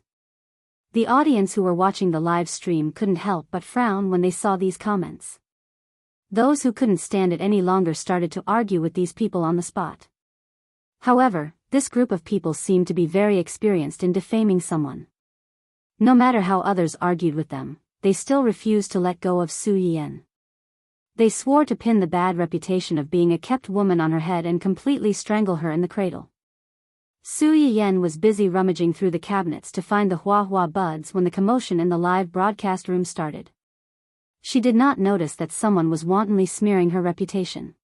The audience who were watching the live stream couldn't help but frown when they saw these comments. Those who couldn't stand it any longer started to argue with these people on the spot. However, this group of people seemed to be very experienced in defaming someone. No matter how others argued with them, they still refused to let go of Su Yiyan. They swore to pin the bad reputation of being a kept woman on her head and completely strangle her in the cradle. Su Yiyan was busy rummaging through the cabinets to find the Hua Hua buds when the commotion in the live broadcast room started. She did not notice that someone was wantonly smearing her reputation.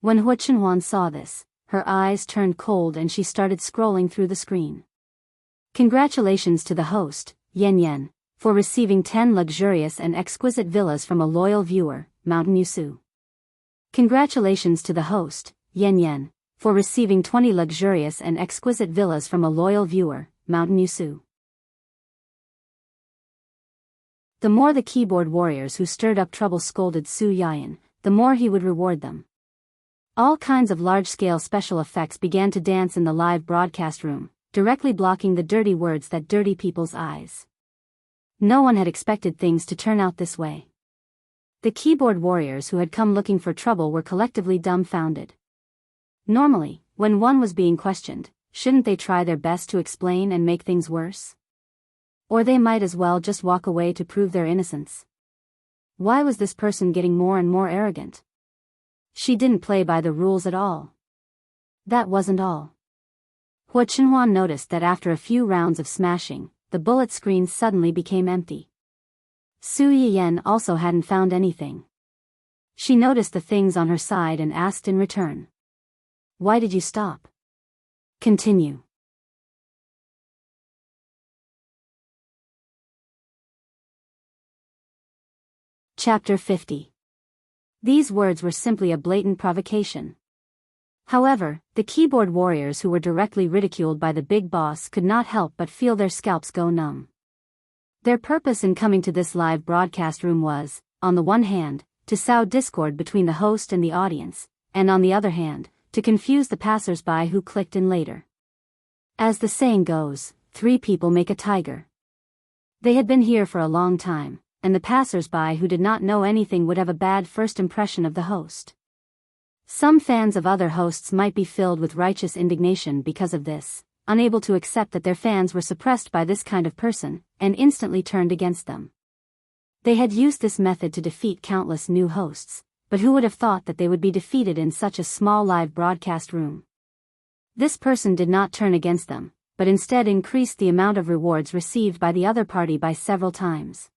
When Hua Chenhuan saw this, her eyes turned cold and she started scrolling through the screen. Congratulations to the host, Yan Yan, for receiving 10 luxurious and exquisite villas from a loyal viewer, Mountain Yusu. Congratulations to the host, Yan Yan, for receiving 20 luxurious and exquisite villas from a loyal viewer, Mountain Yusu. The more the keyboard warriors who stirred up trouble scolded Su Yiyan, the more he would reward them. All kinds of large-scale special effects began to dance in the live broadcast room, directly blocking the dirty words that dirty people's eyes. No one had expected things to turn out this way. The keyboard warriors who had come looking for trouble were collectively dumbfounded. Normally, when one was being questioned, shouldn't they try their best to explain and make things worse? Or they might as well just walk away to prove their innocence. Why was this person getting more and more arrogant? She didn't play by the rules at all. That wasn't all. Hua Chenhuan noticed that after a few rounds of smashing, the bullet screen suddenly became empty. Su Yiyan also hadn't found anything. She noticed the things on her side and asked in return. Why did you stop? Continue. Chapter 50. These words were simply a blatant provocation. However, the keyboard warriors who were directly ridiculed by the big boss could not help but feel their scalps go numb. Their purpose in coming to this live broadcast room was, on the one hand, to sow discord between the host and the audience, and on the other hand, to confuse the passers-by who clicked in later. As the saying goes, 3 people make a tiger. They had been here for a long time, and the passers-by who did not know anything would have a bad first impression of the host. Some fans of other hosts might be filled with righteous indignation because of this, unable to accept that their fans were suppressed by this kind of person, and instantly turned against them. They had used this method to defeat countless new hosts, but who would have thought that they would be defeated in such a small live broadcast room? This person did not turn against them, but instead increased the amount of rewards received by the other party by several times.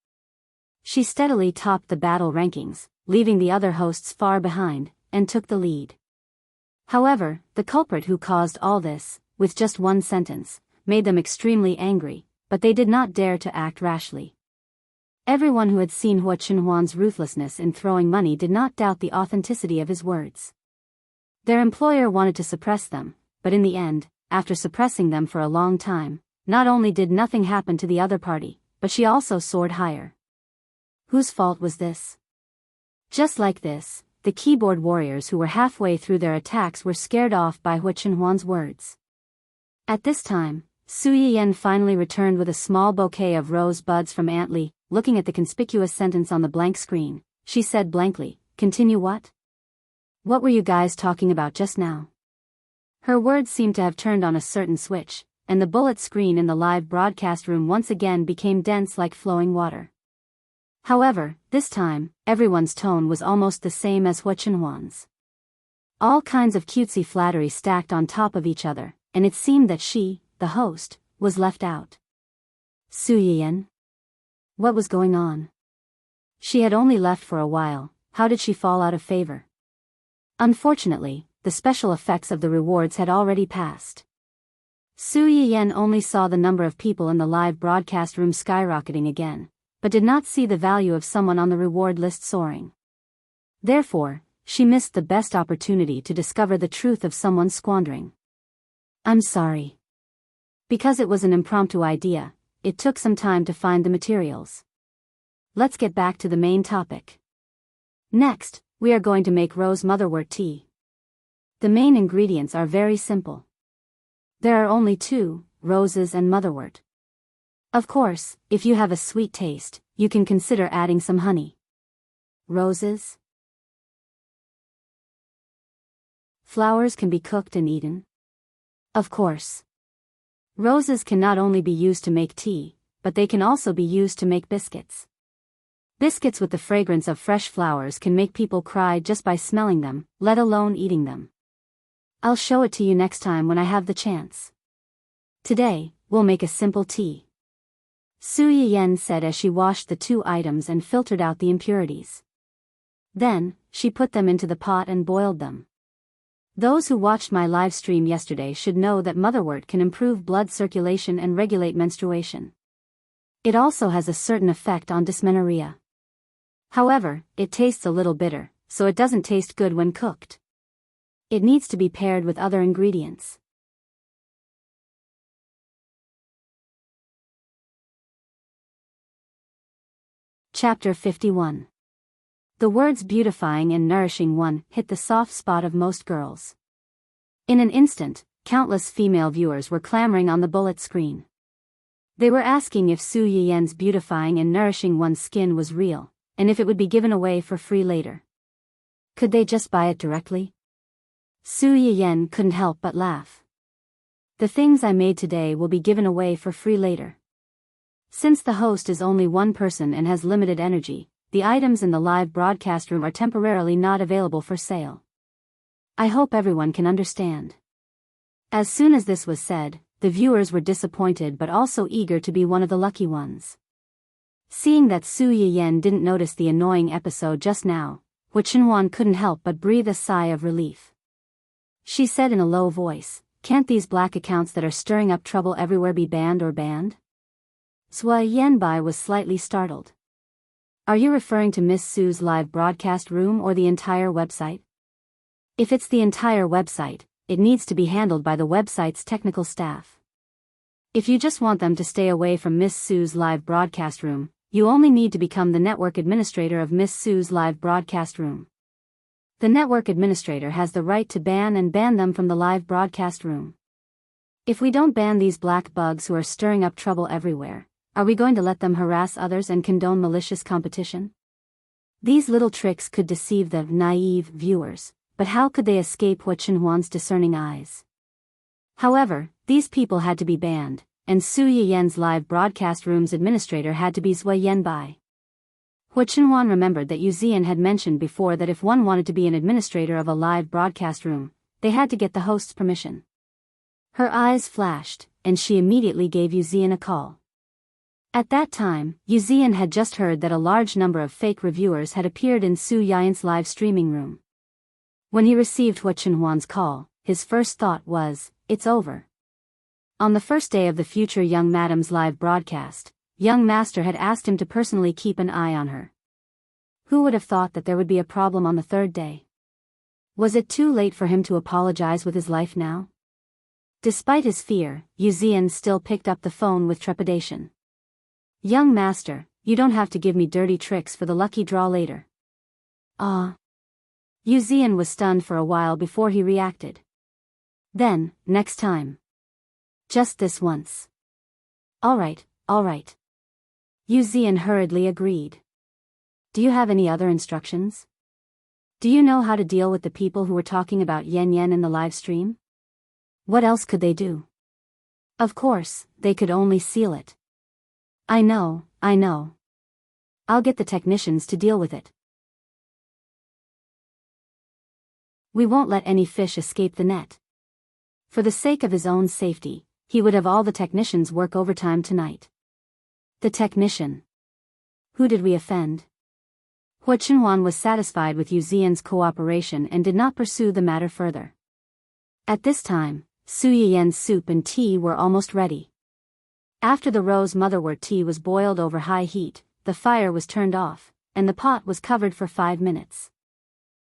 She steadily topped the battle rankings, leaving the other hosts far behind, and took the lead. However, the culprit who caused all this, with just one sentence, made them extremely angry, but they did not dare to act rashly. Everyone who had seen Hua Chenhuan's ruthlessness in throwing money did not doubt the authenticity of his words. Their employer wanted to suppress them, but in the end, after suppressing them for a long time, not only did nothing happen to the other party, but she also soared higher. Whose fault was this? Just like this, the keyboard warriors who were halfway through their attacks were scared off by Hua Chenhuan's words. At this time, Su Yiyan finally returned with a small bouquet of rose buds from Aunt Li. Looking at the conspicuous sentence on the blank screen, she said blankly, "Continue what? What were you guys talking about just now?" Her words seemed to have turned on a certain switch, and the bullet screen in the live broadcast room once again became dense like flowing water. However, this time, everyone's tone was almost the same as Hua Chenhuan's. All kinds of cutesy flattery stacked on top of each other, and it seemed that she, the host, was left out. Su Yiyan? What was going on? She had only left for a while, how did she fall out of favor? Unfortunately, the special effects of the rewards had already passed. Su Yiyan only saw the number of people in the live broadcast room skyrocketing again, but did not see the value of someone on the reward list soaring. Therefore, she missed the best opportunity to discover the truth of someone squandering. "I'm sorry." Because it was an impromptu idea, it took some time to find the materials. Let's get back to the main topic. Next, we are going to make rose motherwort tea. The main ingredients are very simple. There are only two, roses and motherwort. Of course, if you have a sweet taste, you can consider adding some honey. Roses. Flowers can be cooked and eaten. Of course. Roses can not only be used to make tea, but they can also be used to make biscuits. Biscuits with the fragrance of fresh flowers can make people cry just by smelling them, let alone eating them. I'll show it to you next time when I have the chance. Today, we'll make a simple tea. Su Yiyan said as she washed the two items and filtered out the impurities. Then, she put them into the pot and boiled them. Those who watched my live stream yesterday should know that motherwort can improve blood circulation and regulate menstruation. It also has a certain effect on dysmenorrhea. However, it tastes a little bitter, so it doesn't taste good when cooked. It needs to be paired with other ingredients. Chapter 51. The words beautifying and nourishing one hit the soft spot of most girls. In an instant, countless female viewers were clamoring on the bullet screen. They were asking if Su Yiyan's beautifying and nourishing one's skin was real, and if it would be given away for free later. Could they just buy it directly? Su Yiyan couldn't help but laugh. The things I made today will be given away for free later. Since the host is only one person and has limited energy, the items in the live broadcast room are temporarily not available for sale. I hope everyone can understand. As soon as this was said, the viewers were disappointed but also eager to be one of the lucky ones. Seeing that Su Yiyan didn't notice the annoying episode just now, Hua Chenhuan couldn't help but breathe a sigh of relief. She said in a low voice, "Can't these black accounts that are stirring up trouble everywhere be banned or banned?" Sua Yanbai was slightly startled. Are you referring to Miss Su's live broadcast room or the entire website? If it's the entire website, it needs to be handled by the website's technical staff. If you just want them to stay away from Miss Su's live broadcast room, you only need to become the network administrator of Miss Su's live broadcast room. The network administrator has the right to ban them from the live broadcast room. If we don't ban these black bugs who are stirring up trouble everywhere, Are we going to let them harass others and condone malicious competition? These little tricks could deceive the naive viewers, but how could they escape Hua Chenhuan's discerning eyes? However, these people had to be banned, and Su Yiyan's live broadcast room's administrator had to be Zui Yanbai. Hua Chenhuan remembered that Yu Zian had mentioned before that if one wanted to be an administrator of a live broadcast room, they had to get the host's permission. Her eyes flashed, and she immediately gave Yu Zian a call. At that time, Yu Zian had just heard that a large number of fake reviewers had appeared in Su Yian's live streaming room. When he received Hua Chenhuan's call, his first thought was, it's over. On the first day of the future young madam's live broadcast, young master had asked him to personally keep an eye on her. Who would have thought that there would be a problem on the third day? Was it too late for him to apologize with his life now? Despite his fear, Yu Zian still picked up the phone with trepidation. Young master, you don't have to give me dirty tricks for the lucky draw later. Ah. Yu Zian was stunned for a while before he reacted. Then, next time. Just this once. All right. Yu Zian hurriedly agreed. Do you have any other instructions? Do you know how to deal with the people who were talking about Yan Yan in the live stream? What else could they do? Of course, they could only seal it. I know. I'll get the technicians to deal with it. We won't let any fish escape the net. For the sake of his own safety, he would have all the technicians work overtime tonight. The technician. Who did we offend? Hua Chenhuan was satisfied with Yu Zian's cooperation and did not pursue the matter further. At this time, Su Yiyan's soup and tea were almost ready. After the rose motherwort tea was boiled over high heat, the fire was turned off, and the pot was covered for 5 minutes.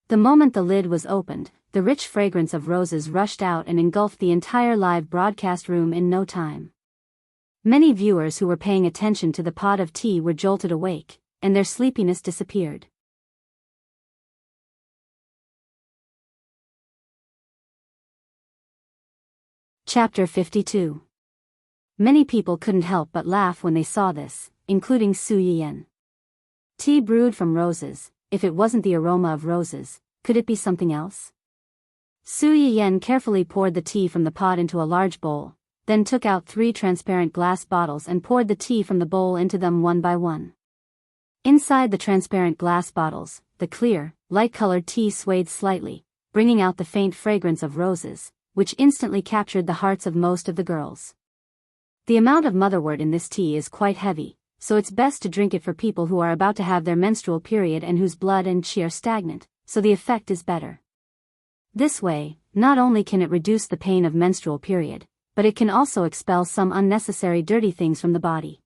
The moment the lid was opened, the rich fragrance of roses rushed out and engulfed the entire live broadcast room in no time. Many viewers who were paying attention to the pot of tea were jolted awake, and their sleepiness disappeared. Chapter 52. Many people couldn't help but laugh when they saw this, including Su Yiyan. Tea brewed from roses, if it wasn't the aroma of roses, could it be something else? Su Yiyan carefully poured the tea from the pot into a large bowl, then took out 3 transparent glass bottles and poured the tea from the bowl into them one by one. Inside the transparent glass bottles, the clear, light-colored tea swayed slightly, bringing out the faint fragrance of roses, which instantly captured the hearts of most of the girls. The amount of motherwort in this tea is quite heavy, so it's best to drink it for people who are about to have their menstrual period and whose blood and qi are stagnant, so the effect is better. This way, not only can it reduce the pain of menstrual period, but it can also expel some unnecessary dirty things from the body.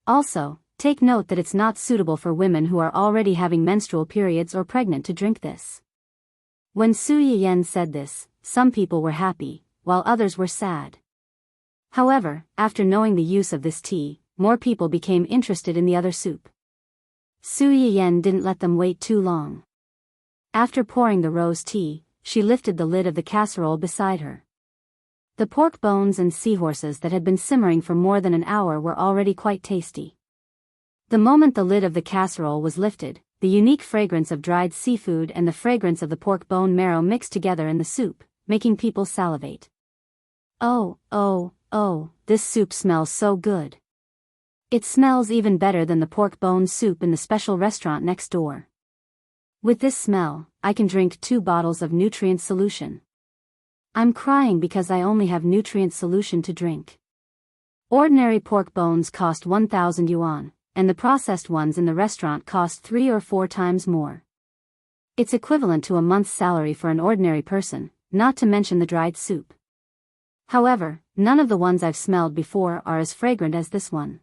Also, take note that it's not suitable for women who are already having menstrual periods or pregnant to drink this. When Su Yiyan said this, some people were happy, while others were sad. However, after knowing the use of this tea, more people became interested in the other soup. Su Yiyan didn't let them wait too long. After pouring the rose tea, she lifted the lid of the casserole beside her. The pork bones and seahorses that had been simmering for more than an hour were already quite tasty. The moment the lid of the casserole was lifted, the unique fragrance of dried seafood and the fragrance of the pork bone marrow mixed together in the soup, making people salivate. Oh, this soup smells so good. It smells even better than the pork bone soup in the special restaurant next door. With this smell, I can drink 2 bottles of nutrient solution. I'm crying because I only have nutrient solution to drink. Ordinary pork bones cost 1,000 yuan, and the processed ones in the restaurant cost 3 or 4 times more. It's equivalent to a month's salary for an ordinary person, not to mention the dried soup. However, none of the ones I've smelled before are as fragrant as this one.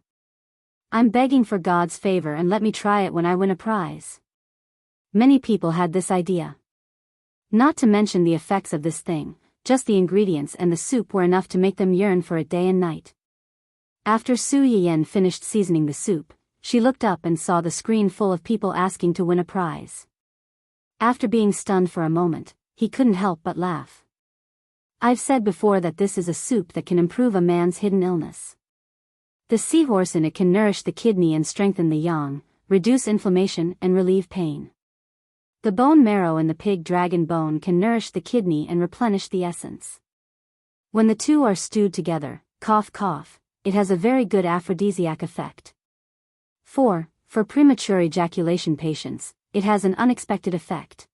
I'm begging for God's favor and let me try it when I win a prize. Many people had this idea. Not to mention the effects of this thing, just the ingredients and the soup were enough to make them yearn for it day and night. After Su Yiyan finished seasoning the soup, she looked up and saw the screen full of people asking to win a prize. After being stunned for a moment, he couldn't help but laugh. I've said before that this is a soup that can improve a man's hidden illness. The seahorse in it can nourish the kidney and strengthen the yang, reduce inflammation and relieve pain. The bone marrow in the pig dragon bone can nourish the kidney and replenish the essence. When the two are stewed together, cough cough, it has a very good aphrodisiac effect. 4. For premature ejaculation patients, it has an unexpected effect.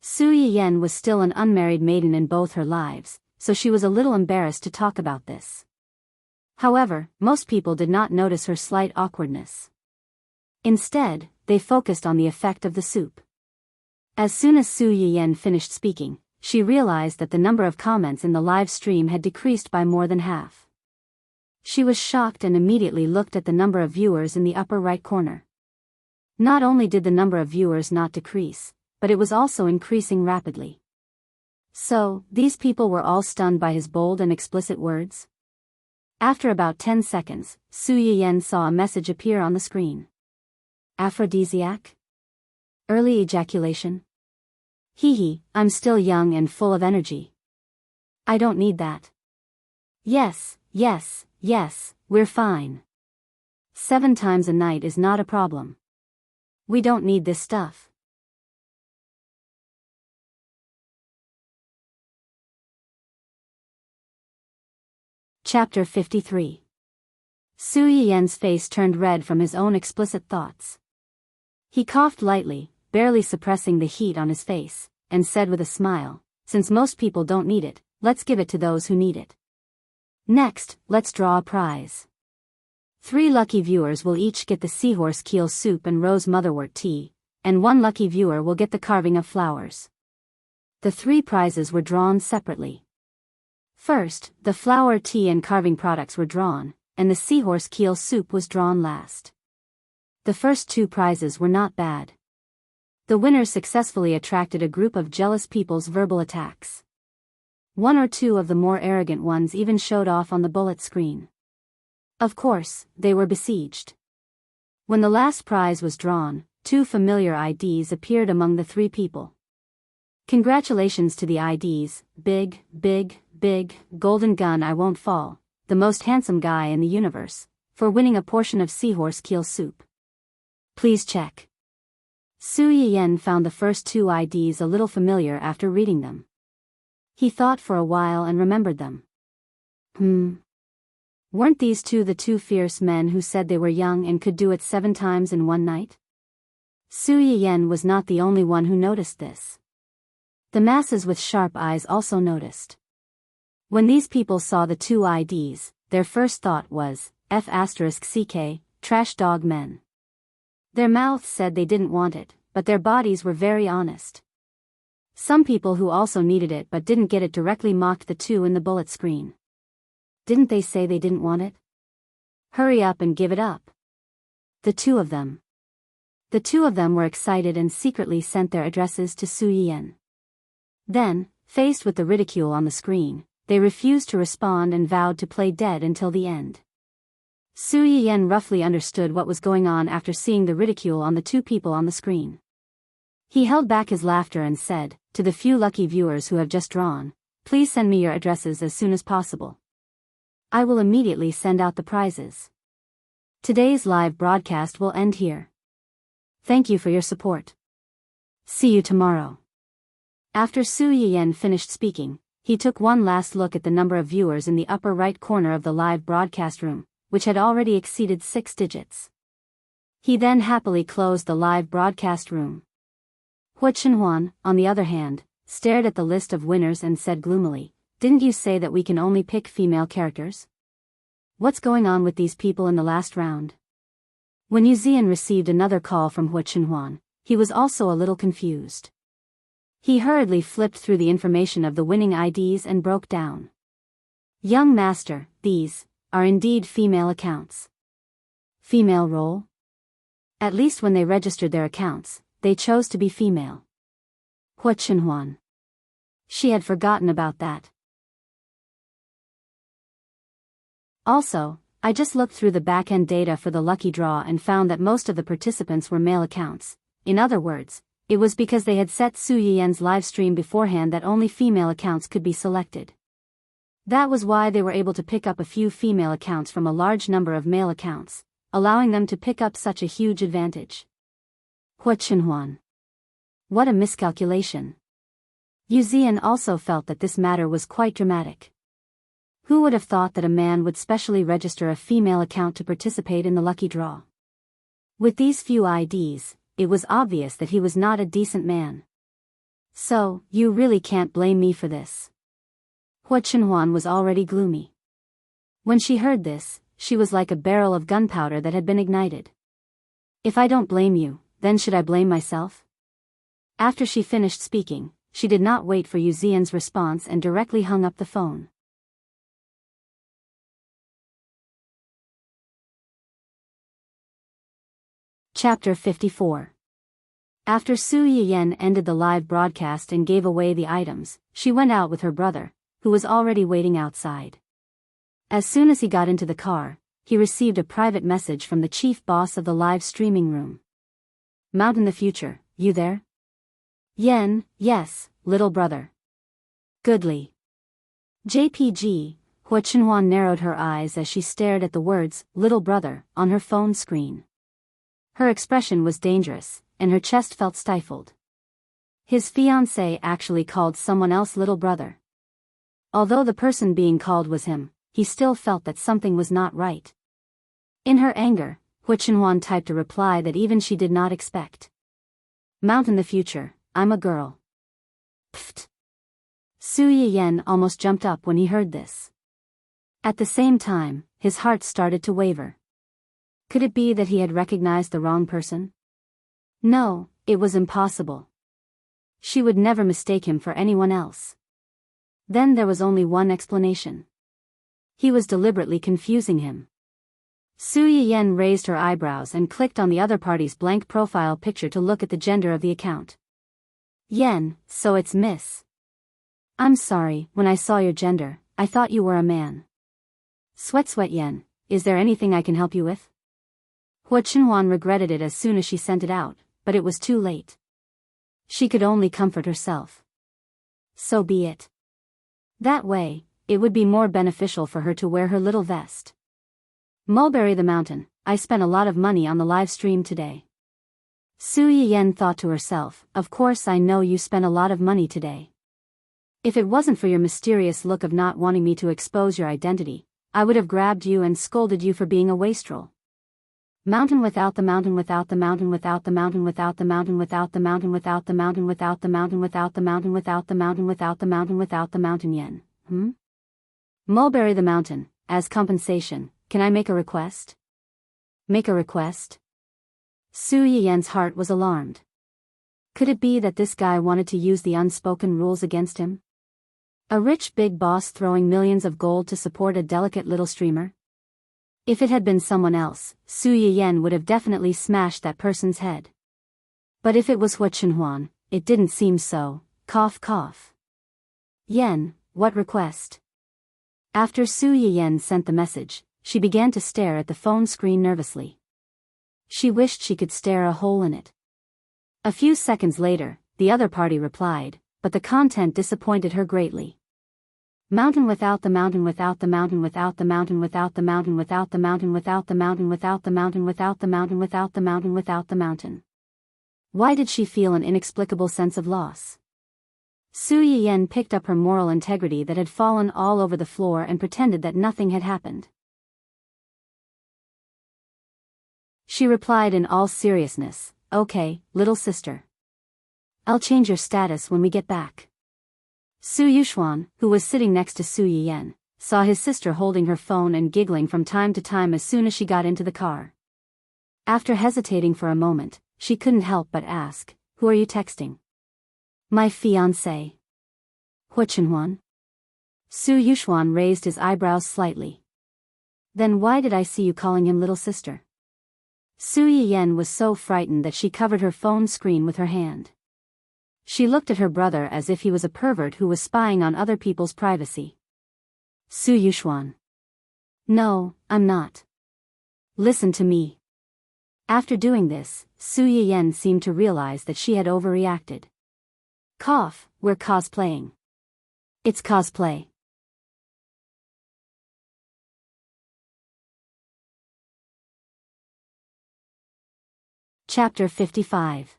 Su Yiyen was still an unmarried maiden in both her lives, so she was a little embarrassed to talk about this. However, most people did not notice her slight awkwardness. Instead, they focused on the effect of the soup. As soon as Su Yiyen finished speaking, she realized that the number of comments in the live stream had decreased by more than half. She was shocked and immediately looked at the number of viewers in the upper right corner. Not only did the number of viewers not decrease, but it was also increasing rapidly. So, these people were all stunned by his bold and explicit words? After about 10 seconds, Su Yiyen saw a message appear on the screen. Aphrodisiac? Early ejaculation? Hee, I'm still young and full of energy. I don't need that. Yes, we're fine. 7 times a night is not a problem. We don't need this stuff. Chapter 53. Su Yiyen's face turned red from his own explicit thoughts. He coughed lightly, barely suppressing the heat on his face, and said with a smile, since most people don't need it, let's give it to those who need it. Next, let's draw a prize. 3 lucky viewers will each get the seahorse keel soup and rose motherwort tea, and 1 lucky viewer will get the carving of flowers. The 3 prizes were drawn separately. First, the flower tea and carving products were drawn, and the seahorse keel soup was drawn last. The first 2 prizes were not bad. The winners successfully attracted a group of jealous people's verbal attacks. 1 or 2 of the more arrogant ones even showed off on the bullet screen. Of course, they were besieged. When the last prize was drawn, 2 familiar IDs appeared among the 3 people. Congratulations to the IDs, Big, Golden Gun I Won't Fall, the most handsome guy in the universe, for winning a portion of seahorse keel soup. Please check. Su Yiyen found the first 2 IDs a little familiar after reading them. He thought for a while and remembered them. Weren't these 2 the 2 fierce men who said they were young and could do it 7 times in one night? Su Yiyen was not the only one who noticed this. The masses with sharp eyes also noticed. When these people saw the 2 IDs, their first thought was, F***ck, trash dog men. Their mouths said they didn't want it, but their bodies were very honest. Some people who also needed it but didn't get it directly mocked the 2 in the bullet screen. Didn't they say they didn't want it? Hurry up and give it up. The 2 of them. The 2 of them were excited and secretly sent their addresses to Su Yiyen. Then, faced with the ridicule on the screen, they refused to respond and vowed to play dead until the end. Su Yiyen roughly understood what was going on after seeing the ridicule on the 2 people on the screen. He held back his laughter and said, to the few lucky viewers who have just drawn, please send me your addresses as soon as possible. I will immediately send out the prizes. Today's live broadcast will end here. Thank you for your support. See you tomorrow. After Su Yiyen finished speaking, he took one last look at the number of viewers in the upper right corner of the live broadcast room, which had already exceeded 6 digits. He then happily closed the live broadcast room. Hua Chenhuan, on the other hand, stared at the list of winners and said gloomily, didn't you say that we can only pick female characters? What's going on with these people in the last round? When Yu Zian received another call from Hua Chenhuan, he was also a little confused. He hurriedly flipped through the information of the winning IDs and broke down. Young master, these are indeed female accounts. Female role? At least when they registered their accounts, they chose to be female. Hua Chenhuan. She had forgotten about that. Also, I just looked through the back-end data for the lucky draw and found that most of the participants were male accounts. In other words, it was because they had set Su Yiyen's live stream beforehand that only female accounts could be selected. That was why they were able to pick up a few female accounts from a large number of male accounts, allowing them to pick up such a huge advantage. Hua Chenhuan. What a miscalculation. Yu Zian also felt that this matter was quite dramatic. Who would have thought that a man would specially register a female account to participate in the lucky draw? With these few IDs, it was obvious that he was not a decent man. So, you really can't blame me for this. Hua Chenhuan was already gloomy. When she heard this, she was like a barrel of gunpowder that had been ignited. If I don't blame you, then should I blame myself? After she finished speaking, she did not wait for Yu Zian's response and directly hung up the phone. Chapter 54. After Su Yiyan ended the live broadcast and gave away the items, she went out with her brother, who was already waiting outside. As soon as he got into the car, he received a private message from the chief boss of the live streaming room. Mountain the Future, you there? Yen, yes, little brother. Goodly. JPG, Hua Chenhuan narrowed her eyes as she stared at the words, little brother, on her phone screen. Her expression was dangerous, and her chest felt stifled. His fiancé actually called someone else little brother. Although the person being called was him, he still felt that something was not right. In her anger, Hua Chenhuan typed a reply that even she did not expect. Mountain the Future, I'm a girl. Pfft. Su Yiyan almost jumped up when he heard this. At the same time, his heart started to waver. Could it be that he had recognized the wrong person? No, it was impossible. She would never mistake him for anyone else. Then there was only one explanation. He was deliberately confusing him. Su Yiyan raised her eyebrows and clicked on the other party's blank profile picture to look at the gender of the account. Yen, so it's Miss. I'm sorry, when I saw your gender, I thought you were a man. Sweat Yen, is there anything I can help you with? Hua Chenhuan regretted it as soon as she sent it out, but it was too late. She could only comfort herself. So be it. That way, it would be more beneficial for her to wear her little vest. Mulberry the Mountain, I spent a lot of money on the live stream today. Su Yiyan thought to herself, of course I know you spent a lot of money today. If it wasn't for your mysterious look of not wanting me to expose your identity, I would have grabbed you and scolded you for being a wastrel. Mountain without the mountain without the mountain without the mountain without the mountain without the mountain without the mountain without the mountain without the mountain without the mountain without the mountain without the mountain Yen. Mulberry the Mountain, as compensation, can I make a request? Make a request? Su Yiyan's heart was alarmed. Could it be that this guy wanted to use the unspoken rules against him? A rich big boss throwing millions of gold to support a delicate little streamer? If it had been someone else, Su Yiyan would have definitely smashed that person's head. But if it was Hua Chenhuan, it didn't seem so. Cough cough. Yen, what request? After Su Yiyan sent the message, she began to stare at the phone screen nervously. She wished she could stare a hole in it. A few seconds later, the other party replied, but the content disappointed her greatly. Mountain without the mountain without the mountain without the mountain without the mountain without the mountain without the mountain without the mountain without the mountain without the mountain without the mountain. Why did she feel an inexplicable sense of loss? Su Yiyan picked up her moral integrity that had fallen all over the floor and pretended that nothing had happened. She replied in all seriousness, okay, little sister. I'll change your status when we get back. Su Yuxuan, who was sitting next to Su Yiyan, saw his sister holding her phone and giggling from time to time as soon as she got into the car. After hesitating for a moment, she couldn't help but ask, who are you texting? My fiancé. Hua Chenhuan? Su Yuxuan raised his eyebrows slightly. Then why did I see you calling him little sister? Su Yiyan was so frightened that she covered her phone screen with her hand. She looked at her brother as if he was a pervert who was spying on other people's privacy. Su Yuxuan. No, I'm not. Listen to me. After doing this, Su Yiyan seemed to realize that she had overreacted. Cough, we're cosplaying. It's cosplay. Chapter 55.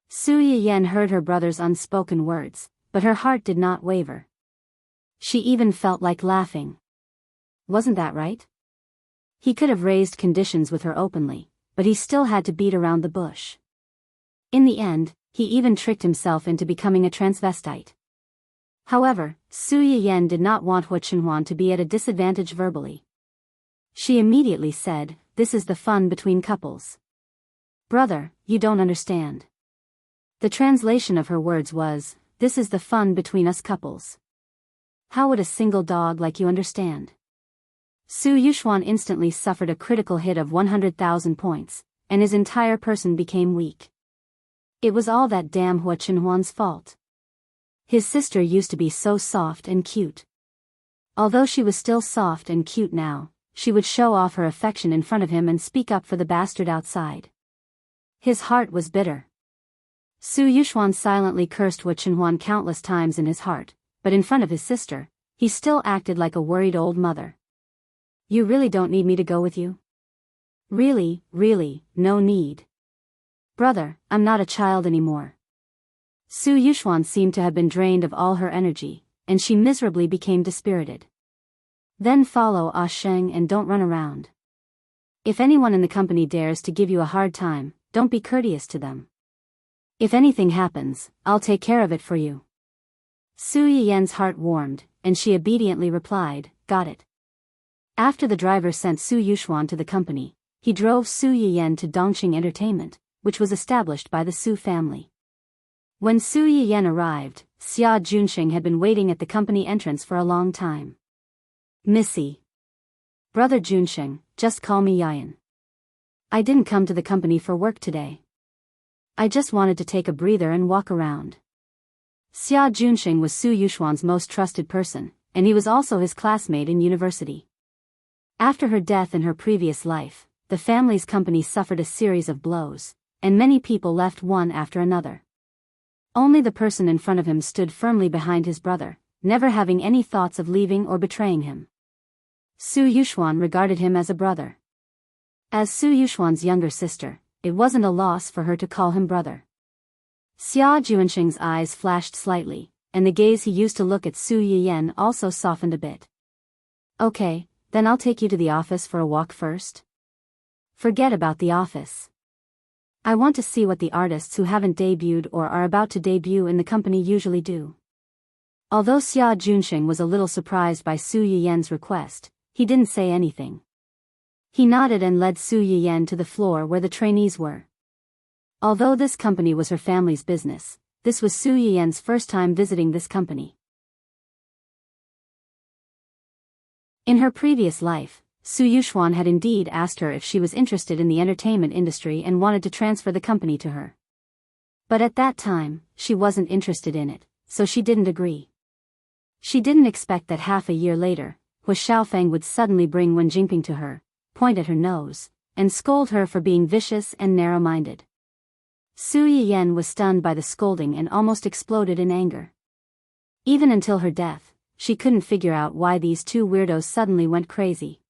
Su Yiyen heard her brother's unspoken words, but her heart did not waver. She even felt like laughing. Wasn't that right? He could have raised conditions with her openly, but he still had to beat around the bush. In the end, he even tricked himself into becoming a transvestite. However, Su Yiyen did not want Hua Chenhuan to be at a disadvantage verbally. She immediately said, "This is the fun between couples." "Brother, you don't understand." The translation of her words was, "This is the fun between us couples. How would a single dog like you understand?" Su Yuxuan instantly suffered a critical hit of 100,000 points, and his entire person became weak. It was all that damn Hua Chenhuan's fault. His sister used to be so soft and cute. Although she was still soft and cute now, she would show off her affection in front of him and speak up for the bastard outside. His heart was bitter. Su Yuxuan silently cursed Hua Chenhuan countless times in his heart, but in front of his sister, he still acted like a worried old mother. "You really don't need me to go with you?" Really, no need. "Brother, I'm not a child anymore." Su Yuxuan seemed to have been drained of all her energy, and she miserably became dispirited. "Then follow Ah Sheng and don't run around. If anyone in the company dares to give you a hard time, don't be courteous to them. If anything happens, I'll take care of it for you." Su Yiyen's heart warmed, and she obediently replied, "Got it." After the driver sent Su Yuxuan to the company, he drove Su Yiyen to Dongqing Entertainment, which was established by the Su family. When Su Yiyen arrived, Xia Junxing had been waiting at the company entrance for a long time. "Missy. Brother Junxing, just call me Yiyen. I didn't come to the company for work today. I just wanted to take a breather and walk around." Xia Junxing was Su Yuxuan's most trusted person, and he was also his classmate in university. After her death in her previous life, the family's company suffered a series of blows, and many people left one after another. Only the person in front of him stood firmly behind his brother, never having any thoughts of leaving or betraying him. Su Yuxuan regarded him as a brother. As Su Yuxuan's younger sister, it wasn't a loss for her to call him brother. Xia Junxing's eyes flashed slightly, and the gaze he used to look at Su Yiyen also softened a bit. "Okay, then I'll take you to the office for a walk first." "Forget about the office. I want to see what the artists who haven't debuted or are about to debut in the company usually do." Although Xia Junxing was a little surprised by Su Yiyen's request, he didn't say anything. He nodded and led Su Yiyen to the floor where the trainees were. Although this company was her family's business, this was Su Yiyen's first time visiting this company. In her previous life, Su Yuxuan had indeed asked her if she was interested in the entertainment industry and wanted to transfer the company to her. But at that time, she wasn't interested in it, so she didn't agree. She didn't expect that half a year later, Hua Xiaofeng would suddenly bring Wen Jingping to her, point at her nose, and scold her for being vicious and narrow-minded. Su Yiyen was stunned by the scolding and almost exploded in anger. Even until her death, she couldn't figure out why these two weirdos suddenly went crazy.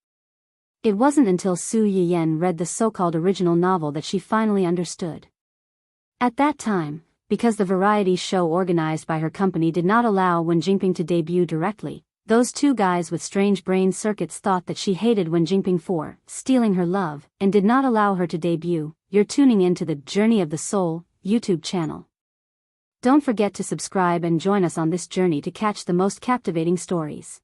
It wasn't until Su Yiyen read the so-called original novel that she finally understood. At that time, because the variety show organized by her company did not allow Wen Jingping to debut directly, those two guys with strange brain circuits thought that she hated Wen Jingping for stealing her love and did not allow her to debut. You're tuning into the Journey of the Soul YouTube channel. Don't forget to subscribe and join us on this journey to catch the most captivating stories.